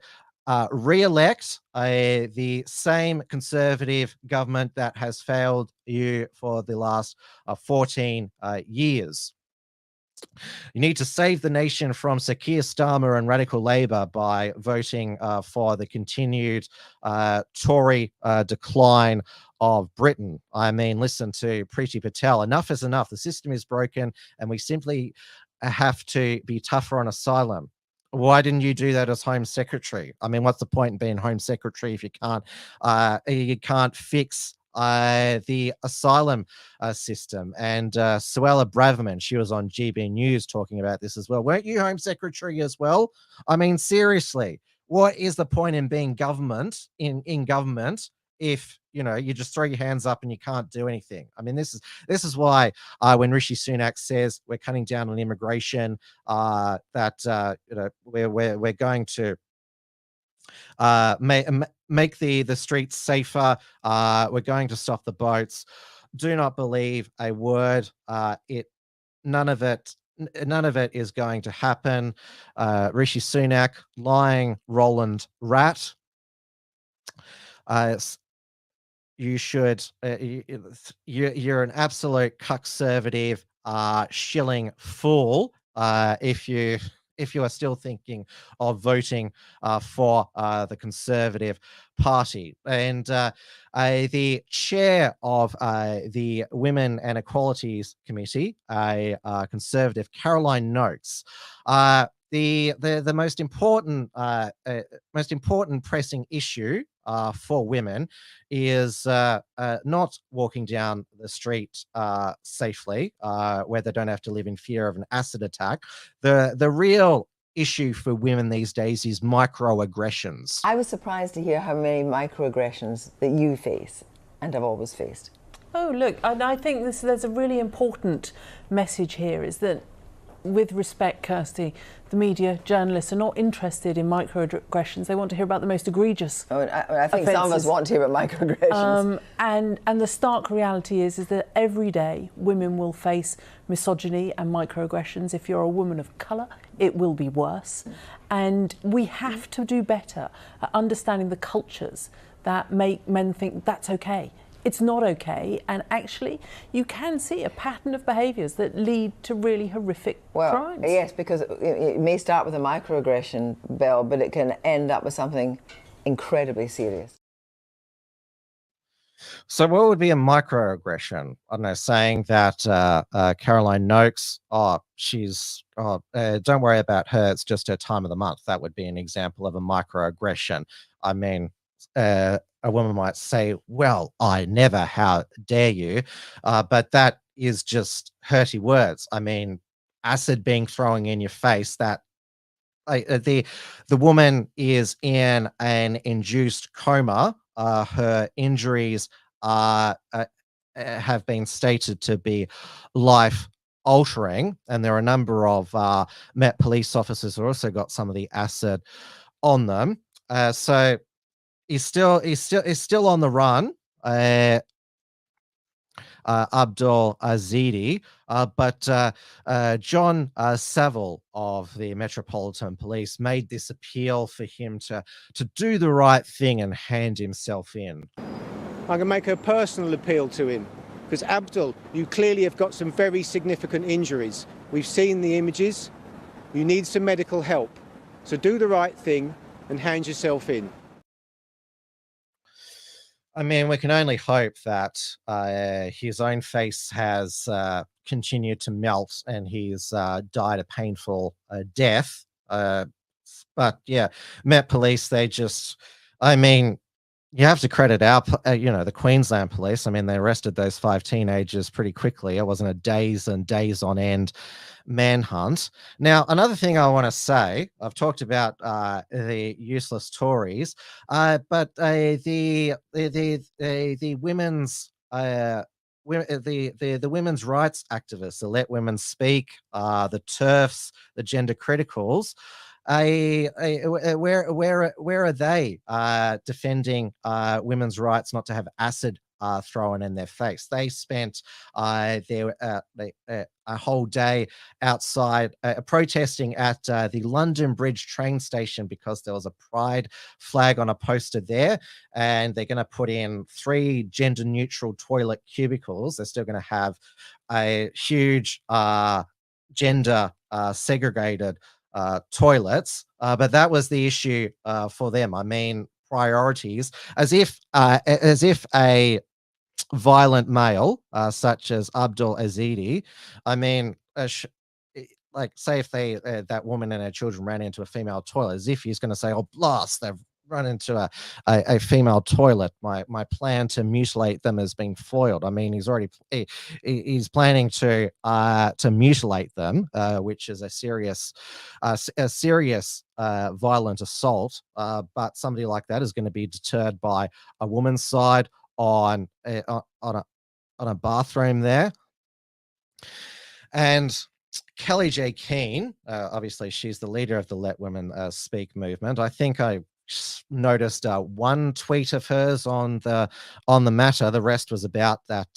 re-elect the same Conservative government that has failed you for the last 14 years. You need to save the nation from Sir Keir Starmer and Radical Labour by voting for the continued Tory decline of Britain. I mean, listen to Priti Patel. Enough is enough. The system is broken, and we simply have to be tougher on asylum. Why didn't you do that as Home Secretary? I mean, what's the point in being Home Secretary if you can't fix the asylum system. And Suella Braverman, she was on GB News talking about this as well. Weren't you Home Secretary as well? I mean, seriously, what is the point in being government in government if you just throw your hands up and you can't do anything? I mean, this is why when Rishi Sunak says we're cutting down on immigration, that we're going to make the streets safer, we're going to stop the boats. Do not believe a word. None of it is going to happen. Rishi Sunak, lying Roland rat. You should. You're an absolute conservative, shilling fool. If you are still thinking of voting for the Conservative Party. And the chair of the Women and Equalities Committee, a Conservative, Caroline Noakes, the most important pressing issue for women is not walking down the street safely, where they don't have to live in fear of an acid attack. The real issue for women these days is microaggressions. I was surprised to hear how many microaggressions that you face and have always faced. Oh, look, and I think there's a really important message here, is that, with respect, Kirsty, the media, journalists are not interested in microaggressions. They want to hear about the most egregious I think some of us want to hear about microaggressions. And the stark reality is that every day women will face misogyny and microaggressions. If you're a woman of colour, it will be worse. And we have to do better at understanding the cultures that make men think that's okay. It's not okay, and actually you can see a pattern of behaviours that lead to really horrific crimes. Yes, because it may start with a microaggression, Belle, but it can end up with something incredibly serious. So what would be a microaggression? I don't know, saying that Caroline Noakes, don't worry about her, it's just her time of the month. That would be an example of a microaggression. I mean, a woman might say, well, I never, how dare you? But that is just hurty words. I mean, acid being thrown in your face, that the woman is in an induced coma. Her injuries have been stated to be life-altering, and there are a number of Met police officers who also got some of the acid on them. So he's still on the run, Abdul Azidi, but John Saville of the Metropolitan Police made this appeal for him to do the right thing and hand himself in. I can make a personal appeal to him, because Abdul, you clearly have got some very significant injuries. We've seen the images. You need some medical help. So do the right thing and hand yourself in. I mean, we can only hope that his own face has continued to melt and he's died a painful death. But yeah, Met Police, they just, I mean, you have to credit our, the Queensland Police. I mean, they arrested those 5 teenagers pretty quickly. It wasn't a days and days on end manhunt. Now, another thing I want to say, I've talked about the useless Tories, but the women's the women's rights activists, the Let Women Speak, the TERFs, the gender criticals, where are they defending women's rights not to have acid thrown in their face? They spent a whole day outside protesting at the London Bridge train station because there was a pride flag on a poster there, and they're going to put in 3 gender neutral toilet cubicles. They're still going to have a huge gender segregated toilets, but that was the issue for them. I mean, priorities, as if a violent male such as Abdul Azidi, I mean, like, say if that woman and her children ran into a female toilet, as if he's going to say, oh, blast, they've run into a female toilet, my plan to mutilate them has been foiled. I mean, he's planning to mutilate them, which is a serious violent assault. But somebody like that is going to be deterred by a woman's side on a bathroom there. And Kelly J. Keane, obviously she's the leader of the Let Women Speak movement. I think I noticed one tweet of hers on the matter. The rest was about that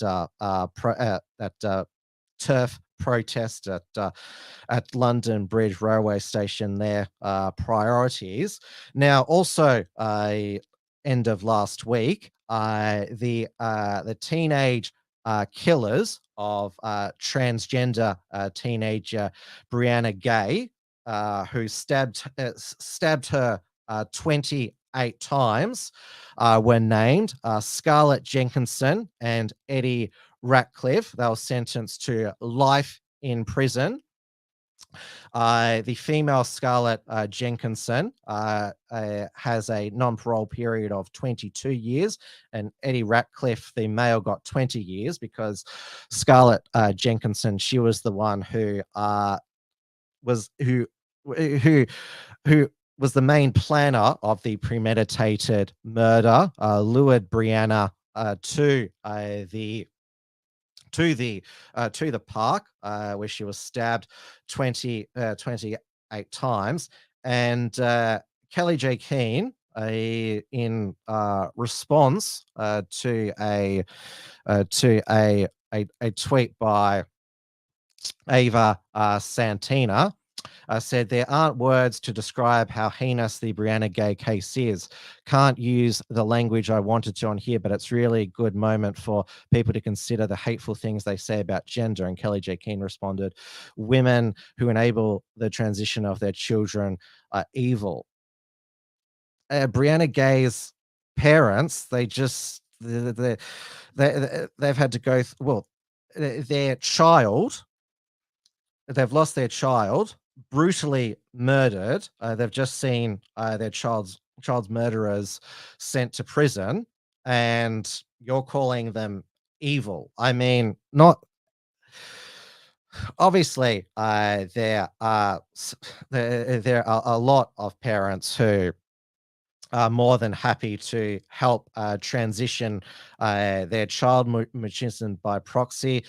turf protest at London Bridge railway station. Their priorities. Now, also, end of last week, the teenage killers of transgender teenager Brianna Gay, who stabbed her 28 times, were named Scarlett Jenkinson and Eddie Ratcliffe. They were sentenced to life in prison. The female Scarlett Jenkinson has a non-parole period of 22 years, and Eddie Ratcliffe, the male, got 20 years because Scarlett Jenkinson, she was the one who was the main planner of the premeditated murder, lured Brianna to the park where she was stabbed 28 times. And Kelly J. Keane, in response to a tweet by Ava Santina, said, "There aren't words to describe how heinous the Brianna Gay case is. Can't use the language I wanted to on here, but it's really a good moment for people to consider the hateful things they say about gender." And Kelly J. Keane responded, "Women who enable the transition of their children are evil." Brianna Gay's parents, they've had to go, their child, they've lost their child, brutally murdered. They've just seen their child's murderers sent to prison, and you're calling them evil. I mean, not obviously. There are a lot of parents who are more than happy to help transition their child, which isn't by proxy.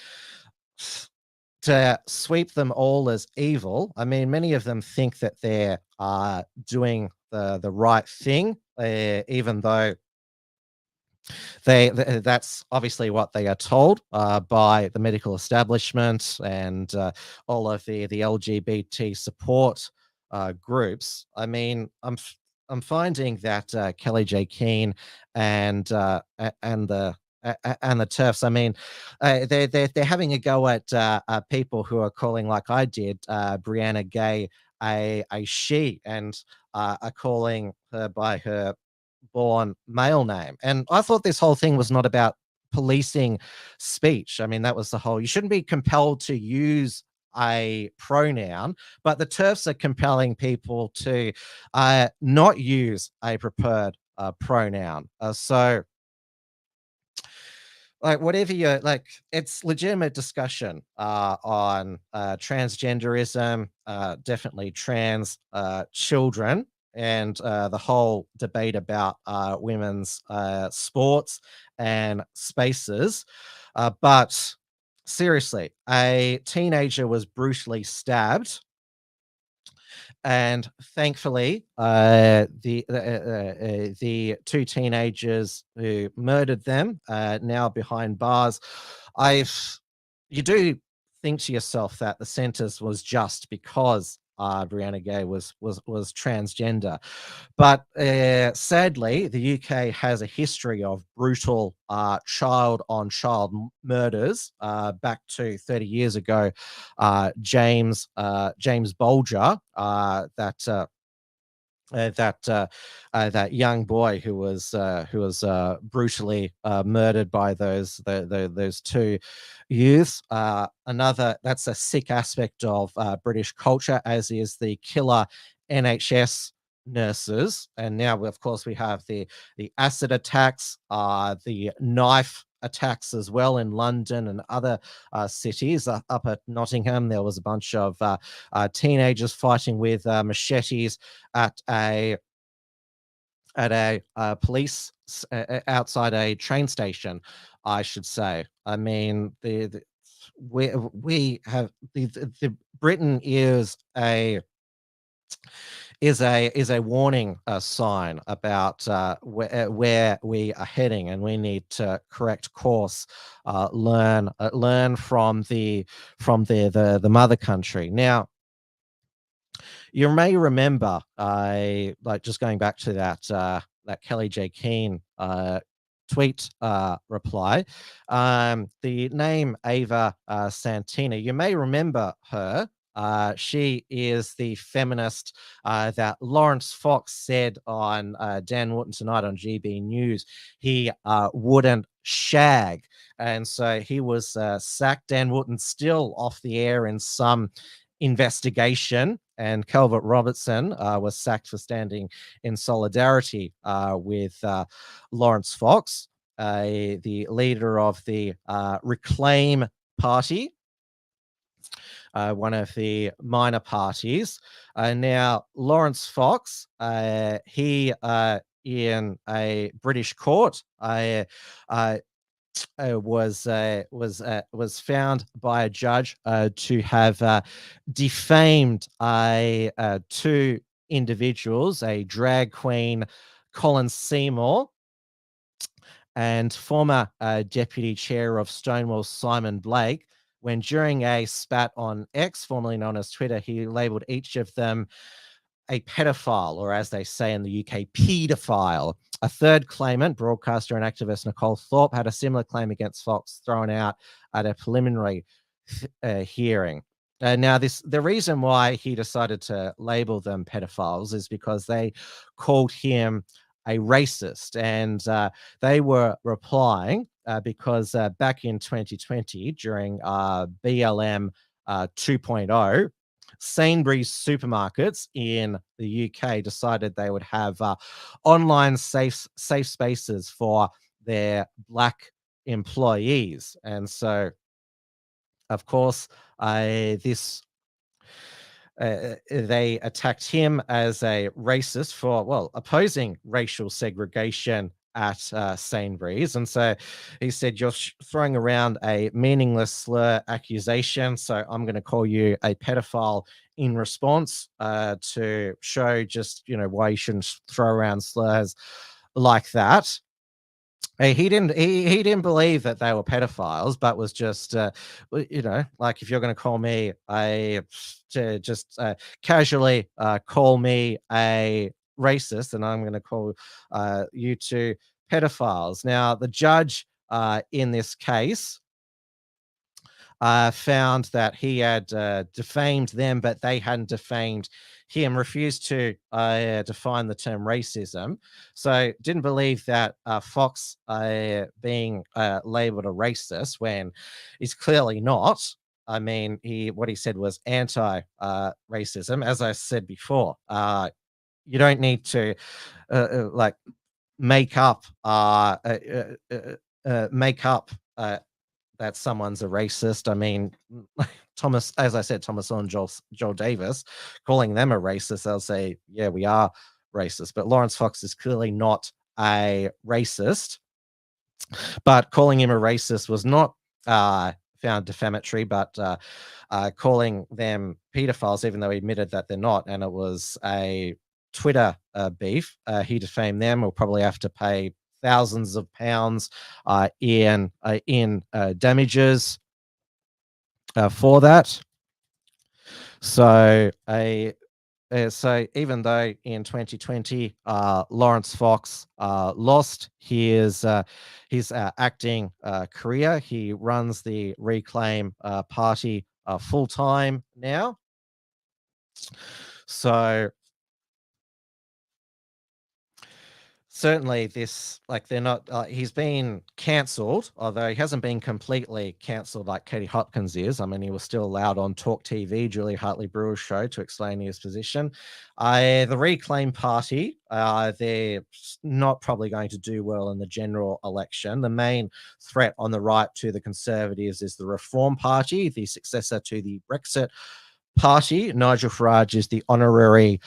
To sweep them all as evil, I mean, many of them think that they're doing the right thing, even though that's obviously what they are told by the medical establishment and all of the LGBT support groups. I mean, I'm finding that Kelly J. Keane and the TERFs, I mean, they're having a go at people who are calling, like I did, Brianna Gay a she, and are calling her by her born male name. And I thought this whole thing was not about policing speech. I mean, that was the whole, you shouldn't be compelled to use a pronoun, but the TERFs are compelling people to not use a preferred pronoun. So like, whatever you're like, it's legitimate discussion on transgenderism, definitely trans children, and the whole debate about women's sports and spaces. But seriously, a teenager was brutally stabbed, and thankfully, the two teenagers who murdered them now behind bars. You do think to yourself that the sentence was just because Brianna Gay was transgender, but sadly, the UK has a history of brutal child-on-child murders. Back to 30 years ago, James Bolger, that young boy who was brutally murdered by those two youths. That's a sick aspect of British culture, as is the killer NHS nurses, and now of course we have the acid attacks, the knife attacks as well in London and other cities. Up at Nottingham, there was a bunch of teenagers fighting with machetes at a police outside a train station, I should say. I mean, we have the Britain is a warning sign about where we are heading, and we need to correct course, learn from the mother country. Now, you may remember, like just going back to that Kelly J. Keane tweet reply, the name Ava Santina. You may remember her. She is the feminist that Lawrence Fox said on Dan Wootton Tonight on GB News he wouldn't shag. And so he was sacked. Dan Wootton still off the air in some investigation, and Calvert Robertson was sacked for standing in solidarity with Lawrence Fox, the leader of the Reclaim Party, one of the minor parties. Now, Lawrence Fox, he in a British court, was found by a judge to have defamed two individuals, a drag queen, Colin Seymour, and former deputy chair of Stonewall, Simon Blake, when during a spat on X, formerly known as Twitter, he labelled each of them a pedophile, or as they say in the UK, paedophile. A third claimant, broadcaster and activist Nicole Thorpe, had a similar claim against Fox thrown out at a preliminary hearing. Now, the reason why he decided to label them pedophiles is because they called him a racist, and they were replying because back in 2020, during BLM 2.0, Sainsbury's supermarkets in the UK decided they would have online safe spaces for their Black employees. And so, of course, they attacked him as a racist for, well, opposing racial segregation at Sainsbury's. And so he said, you're throwing around a meaningless slur accusation, so I'm going to call you a pedophile in response to show just, why you shouldn't throw around slurs like that. He didn't believe that they were pedophiles, but was just, like, if you're going to call me casually call me a racist, and I'm going to call you two pedophiles. Now, the judge in this case found that he had defamed them, but they hadn't defamed him, refused to define the term racism. So didn't believe that Fox being labeled a racist when he's clearly not. I mean, what he said was anti-racism. As I said before, you don't need to make up that someone's a racist. I mean, Thomas and Joel Davis, calling them a racist, they'll say, yeah, we are racist. But Lawrence Fox is clearly not a racist. But calling him a racist was not found defamatory, but calling them pedophiles, even though he admitted that they're not, and it was a Twitter beef, he defamed them. Will probably have to pay thousands of pounds in damages for that. So even though in 2020 Lawrence Fox lost his acting career, he runs the Reclaim Party full time now. So certainly this, like, they're not, he's been cancelled, although he hasn't been completely cancelled like Katie Hopkins is. I mean, he was still allowed on Talk TV, Julie Hartley-Brewer's show, to explain his position. The Reclaim Party, they're not probably going to do well in the general election. The main threat on the right to the Conservatives is the Reform Party, the successor to the Brexit Party. Nigel Farage is the honorary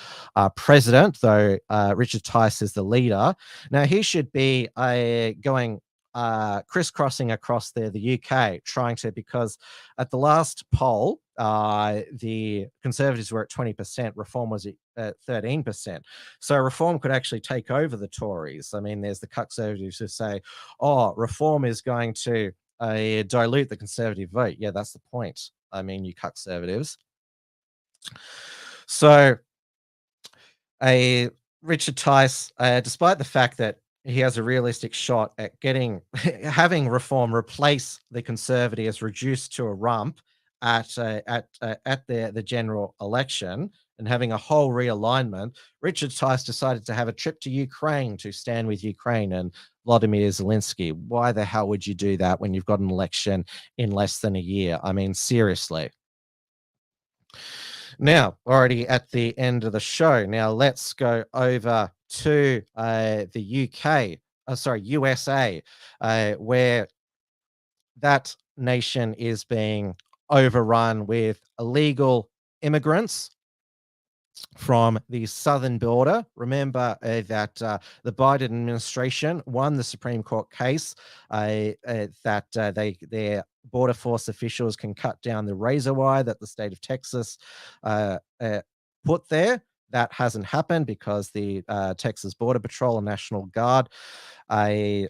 president, though Richard Tice is the leader. Now, he should be going crisscrossing across the UK, trying to, because at the last poll, the Conservatives were at 20%, Reform was at 13%. So Reform could actually take over the Tories. I mean, there's the Conservatives who say, oh, Reform is going to dilute the Conservative vote. Yeah, that's the point. I mean, you Conservatives. So, Richard Tice, despite the fact that he has a realistic shot at having Reform replace the Conservatives reduced to a rump at the general election and having a whole realignment, Richard Tice decided to have a trip to Ukraine to stand with Ukraine and Vladimir Zelensky. Why the hell would you do that when you've got an election in less than a year? I mean, seriously. Now, already at the end of the show. Now, let's go over to the USA, where that nation is being overrun with illegal immigrants from the southern border. Remember that the Biden administration won the Supreme Court case that their border force officials can cut down the razor wire that the state of Texas put there. That hasn't happened because the Texas Border Patrol and National Guard are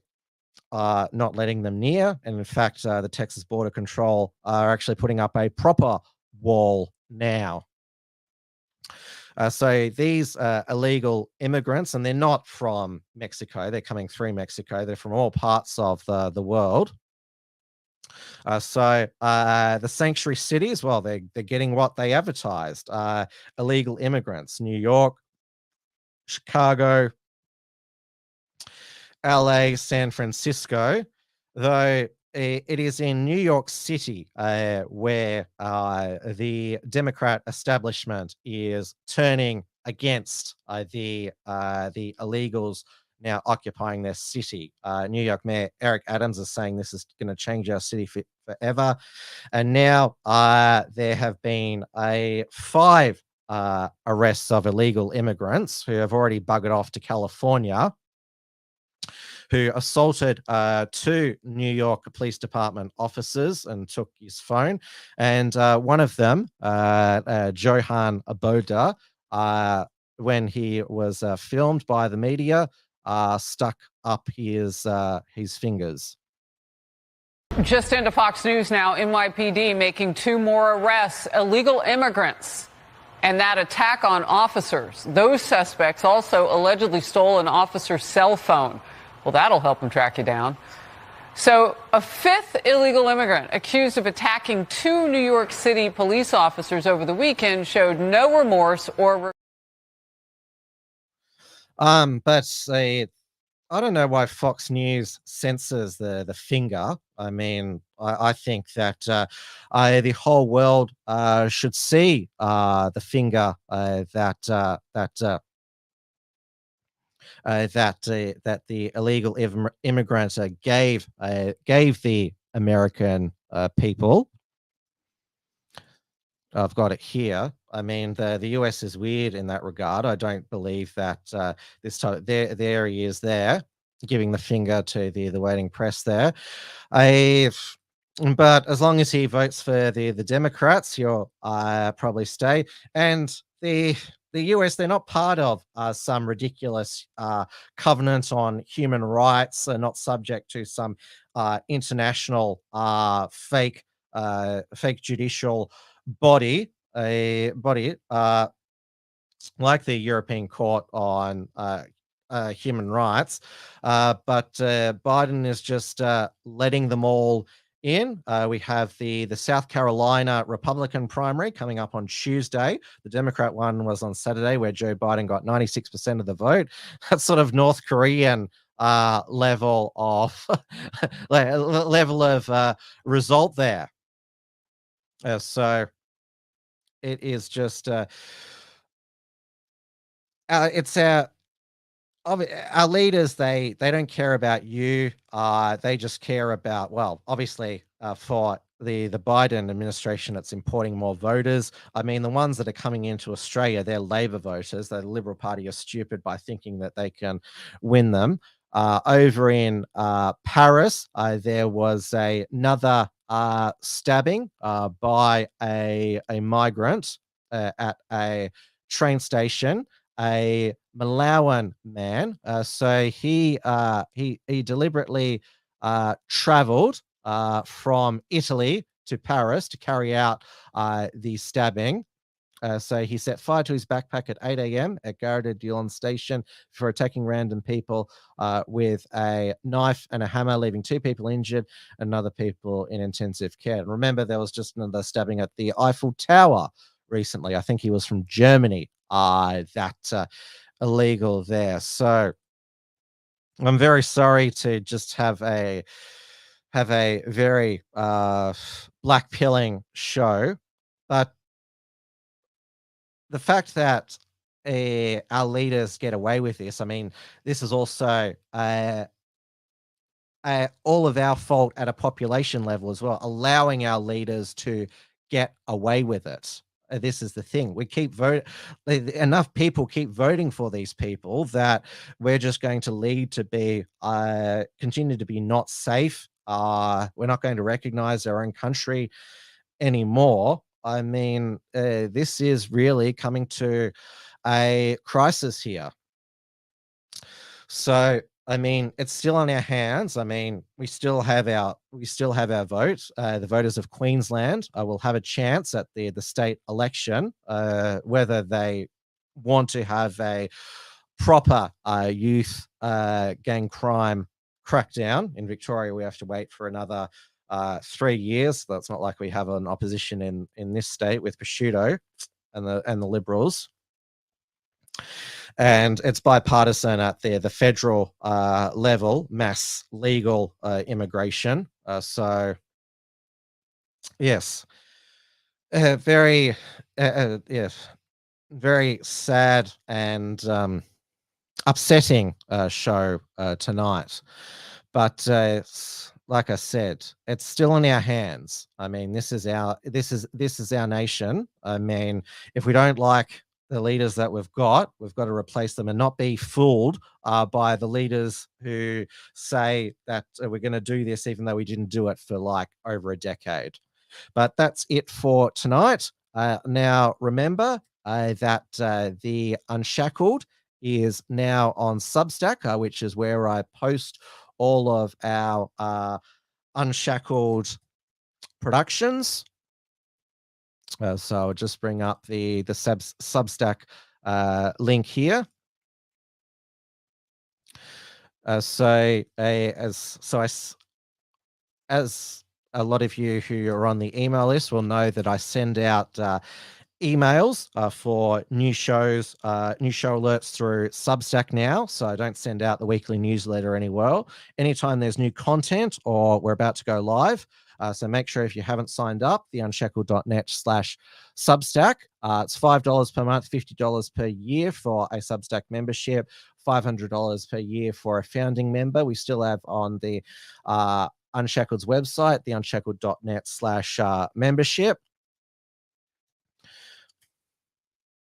not letting them near. And in fact, the Texas Border Control are actually putting up a proper wall now. So these illegal immigrants, and they're not from Mexico, they're coming through Mexico, they're from all parts of the world. So the sanctuary cities, well, they're getting what they advertised. Illegal immigrants, New York, Chicago, LA, San Francisco, though it is in New York City where the Democrat establishment is turning against the illegals now occupying their city. New York Mayor Eric Adams is saying this is going to change our city forever. And now there have been 5 arrests of illegal immigrants who have already buggered off to California, who assaulted 2 New York Police Department officers and took his phone. And one of them, Johan Aboda, when he was filmed by the media, stuck up his fingers. Just into Fox News now, NYPD making 2 more arrests, illegal immigrants, and that attack on officers. Those suspects also allegedly stole an officer's cell phone. Well, that'll help them track you down. So a 5th illegal immigrant accused of attacking 2 New York City police officers over the weekend showed no remorse or... But I don't know why Fox News censors the finger. I mean, I think that the whole world should see the finger that the illegal immigrants gave the American people. I've got it here. I mean, the US is weird in that regard. I don't believe that this time there he is there giving the finger to the waiting press there. But as long as he votes for the Democrats, he'll probably stay. And the US, they're not part of some ridiculous covenant on human rights. They're not subject to some international fake judicial body, like the European Court on human rights. But Biden is just letting them all in. We have the South Carolina Republican primary coming up on Tuesday. The Democrat one was on Saturday, where Joe Biden got 96% of the vote. That's sort of North Korean level of level of result there. So it is just it's our leaders. They don't care about you. They just care about, well, obviously for the Biden administration, it's importing more voters. I mean, the ones that are coming into Australia, they're Labor voters. The Liberal Party are stupid by thinking that they can win them. Over in Paris, there was another stabbing by a migrant at a train station, a Malawian man. So he deliberately traveled from Italy to Paris to carry out the stabbing. So he set fire to his backpack at 8 a.m. at Gare de Lyon station for attacking random people with a knife and a hammer, leaving 2 people injured and other people in intensive care. And remember, there was just another stabbing at the Eiffel Tower recently. I think he was from Germany. That illegal there. So I'm very sorry to just have a very black pilling show, but the fact that our leaders get away with this, I mean, this is also all of our fault at a population level as well, allowing our leaders to get away with it. This is the thing. We keep voting. Enough people keep voting for these people that we're just going to lead to be continue to be not safe. We're not going to recognize our own country anymore. I mean, this is really coming to a crisis here. So, I mean, it's still on our hands. I mean, we still have our vote. The voters of Queensland will have a chance at the state election, whether they want to have a proper youth gang crime crackdown. In Victoria, we have to wait for another 3 years. That's not like we have an opposition in this state with Prosciutto and the Liberals. And it's bipartisan at the federal level, mass legal immigration. So, yes, very sad and upsetting show tonight. But like I said, it's still in our hands. I mean, this is our nation. I mean, if we don't like the leaders that we've got to replace them and not be fooled by the leaders who say that we're going to do this even though we didn't do it for like over a decade. But that's it for tonight. Now, remember that the Unshackled is now on Substack, which is where I post all of our Unshackled productions. So I'll just bring up the Substack link here. As a lot of you who are on the email list will know, that I send out emails for new shows, new show alerts through Substack now. So I don't send out the weekly newsletter anywhere. Anytime there's new content or we're about to go live. So make sure, if you haven't signed up, the unshackled.net/Substack. It's $5 per month, $50 per year for a Substack membership, $500 per year for a founding member. We still have on the Unshackled's website, the unshackled.net/membership.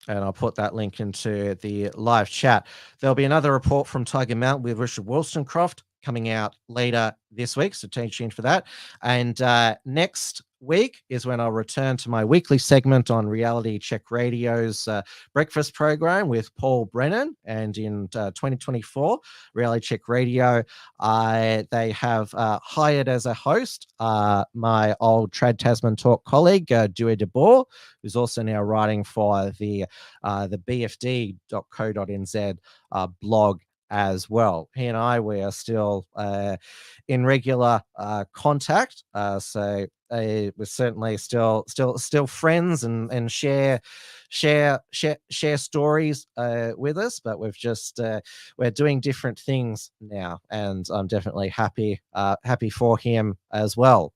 And I'll put that link into the live chat. There'll be another report from Tiger Mountain with Richard Wollstonecroft coming out later this week, so stay tuned for that. And next week is when I'll return to my weekly segment on Reality Check Radio's breakfast program with Paul Brennan. And in 2024, Reality Check Radio, they have hired as a host my old Trad Tasman Talk colleague, Dewey DeBoer, who's also now writing for the BFD.co.nz blog as well. He and I, we are still in regular contact. So we're certainly still friends and share stories with us, but we've just we're doing different things now, and I'm definitely happy for him as well.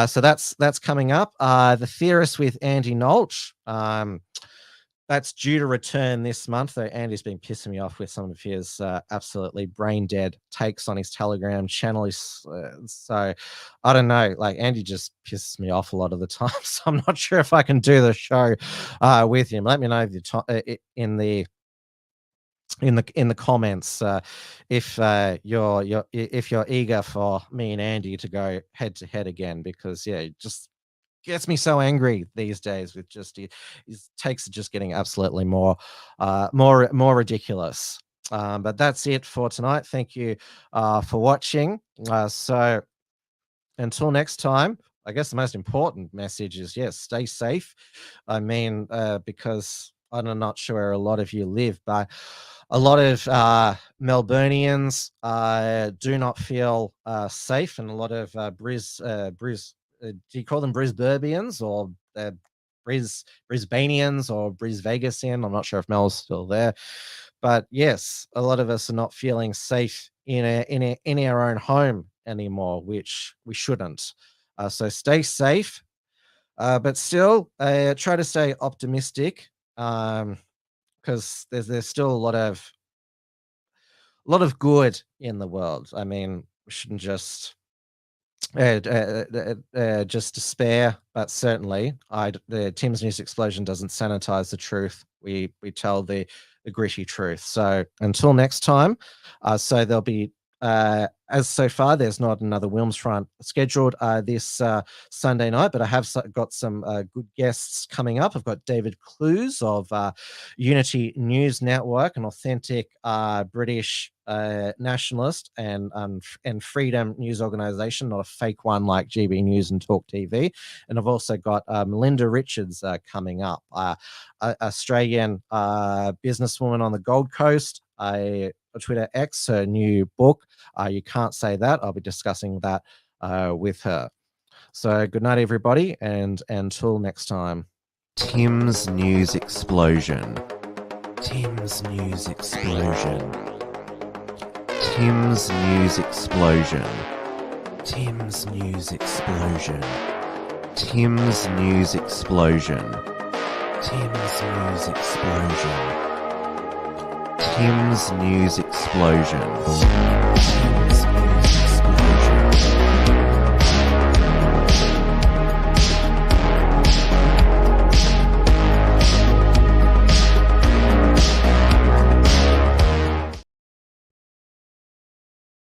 So that's coming up. The Theorist with Andy Nolch. That's due to return this month, though Andy's been pissing me off with some of his absolutely brain dead takes on his Telegram channel. So I don't know, like Andy just pisses me off a lot of the time. So I'm not sure if I can do the show with him. Let me know in the comments if you're eager for me and Andy to go head to head again, because it just gets me so angry these days with just his takes are just getting absolutely more ridiculous. But that's it for tonight. Thank you for watching. So until next time, I guess the most important message is, yes, stay safe. I mean, because I'm not sure where a lot of you live, but a lot of Melburnians do not feel safe, and a lot of do you call them Brisburbians or Brisbaneans or Brisvegasian? I'm not sure if Mel's still there, but yes, a lot of us are not feeling safe in our own home anymore, which we shouldn't. So stay safe, but still try to stay optimistic, because there's still a lot of good in the world. I mean, we shouldn't just despair, but certainly the Tim's News Explosion doesn't sanitize the truth. We tell the gritty truth. So until next time, so there'll be as so far there's not another Wilms Front scheduled this Sunday night, but I have got some good guests coming up. I've got David Clues of Unity News Network, an authentic British nationalist and freedom news organization, not a fake one like GB News and Talk TV. And I've also got Melinda Richards coming up, Australian businesswoman on the Gold Coast, Twitter X, her new book, You Can't Say That. I'll be discussing that with her. So good night, everybody, and until next time. Tim's News Explosion. Tim's News Explosion. Tim's News Explosion. Tim's News Explosion. Tim's News Explosion. Tim's News Explosion. Tim's News Explosion. Tim's News Explosion.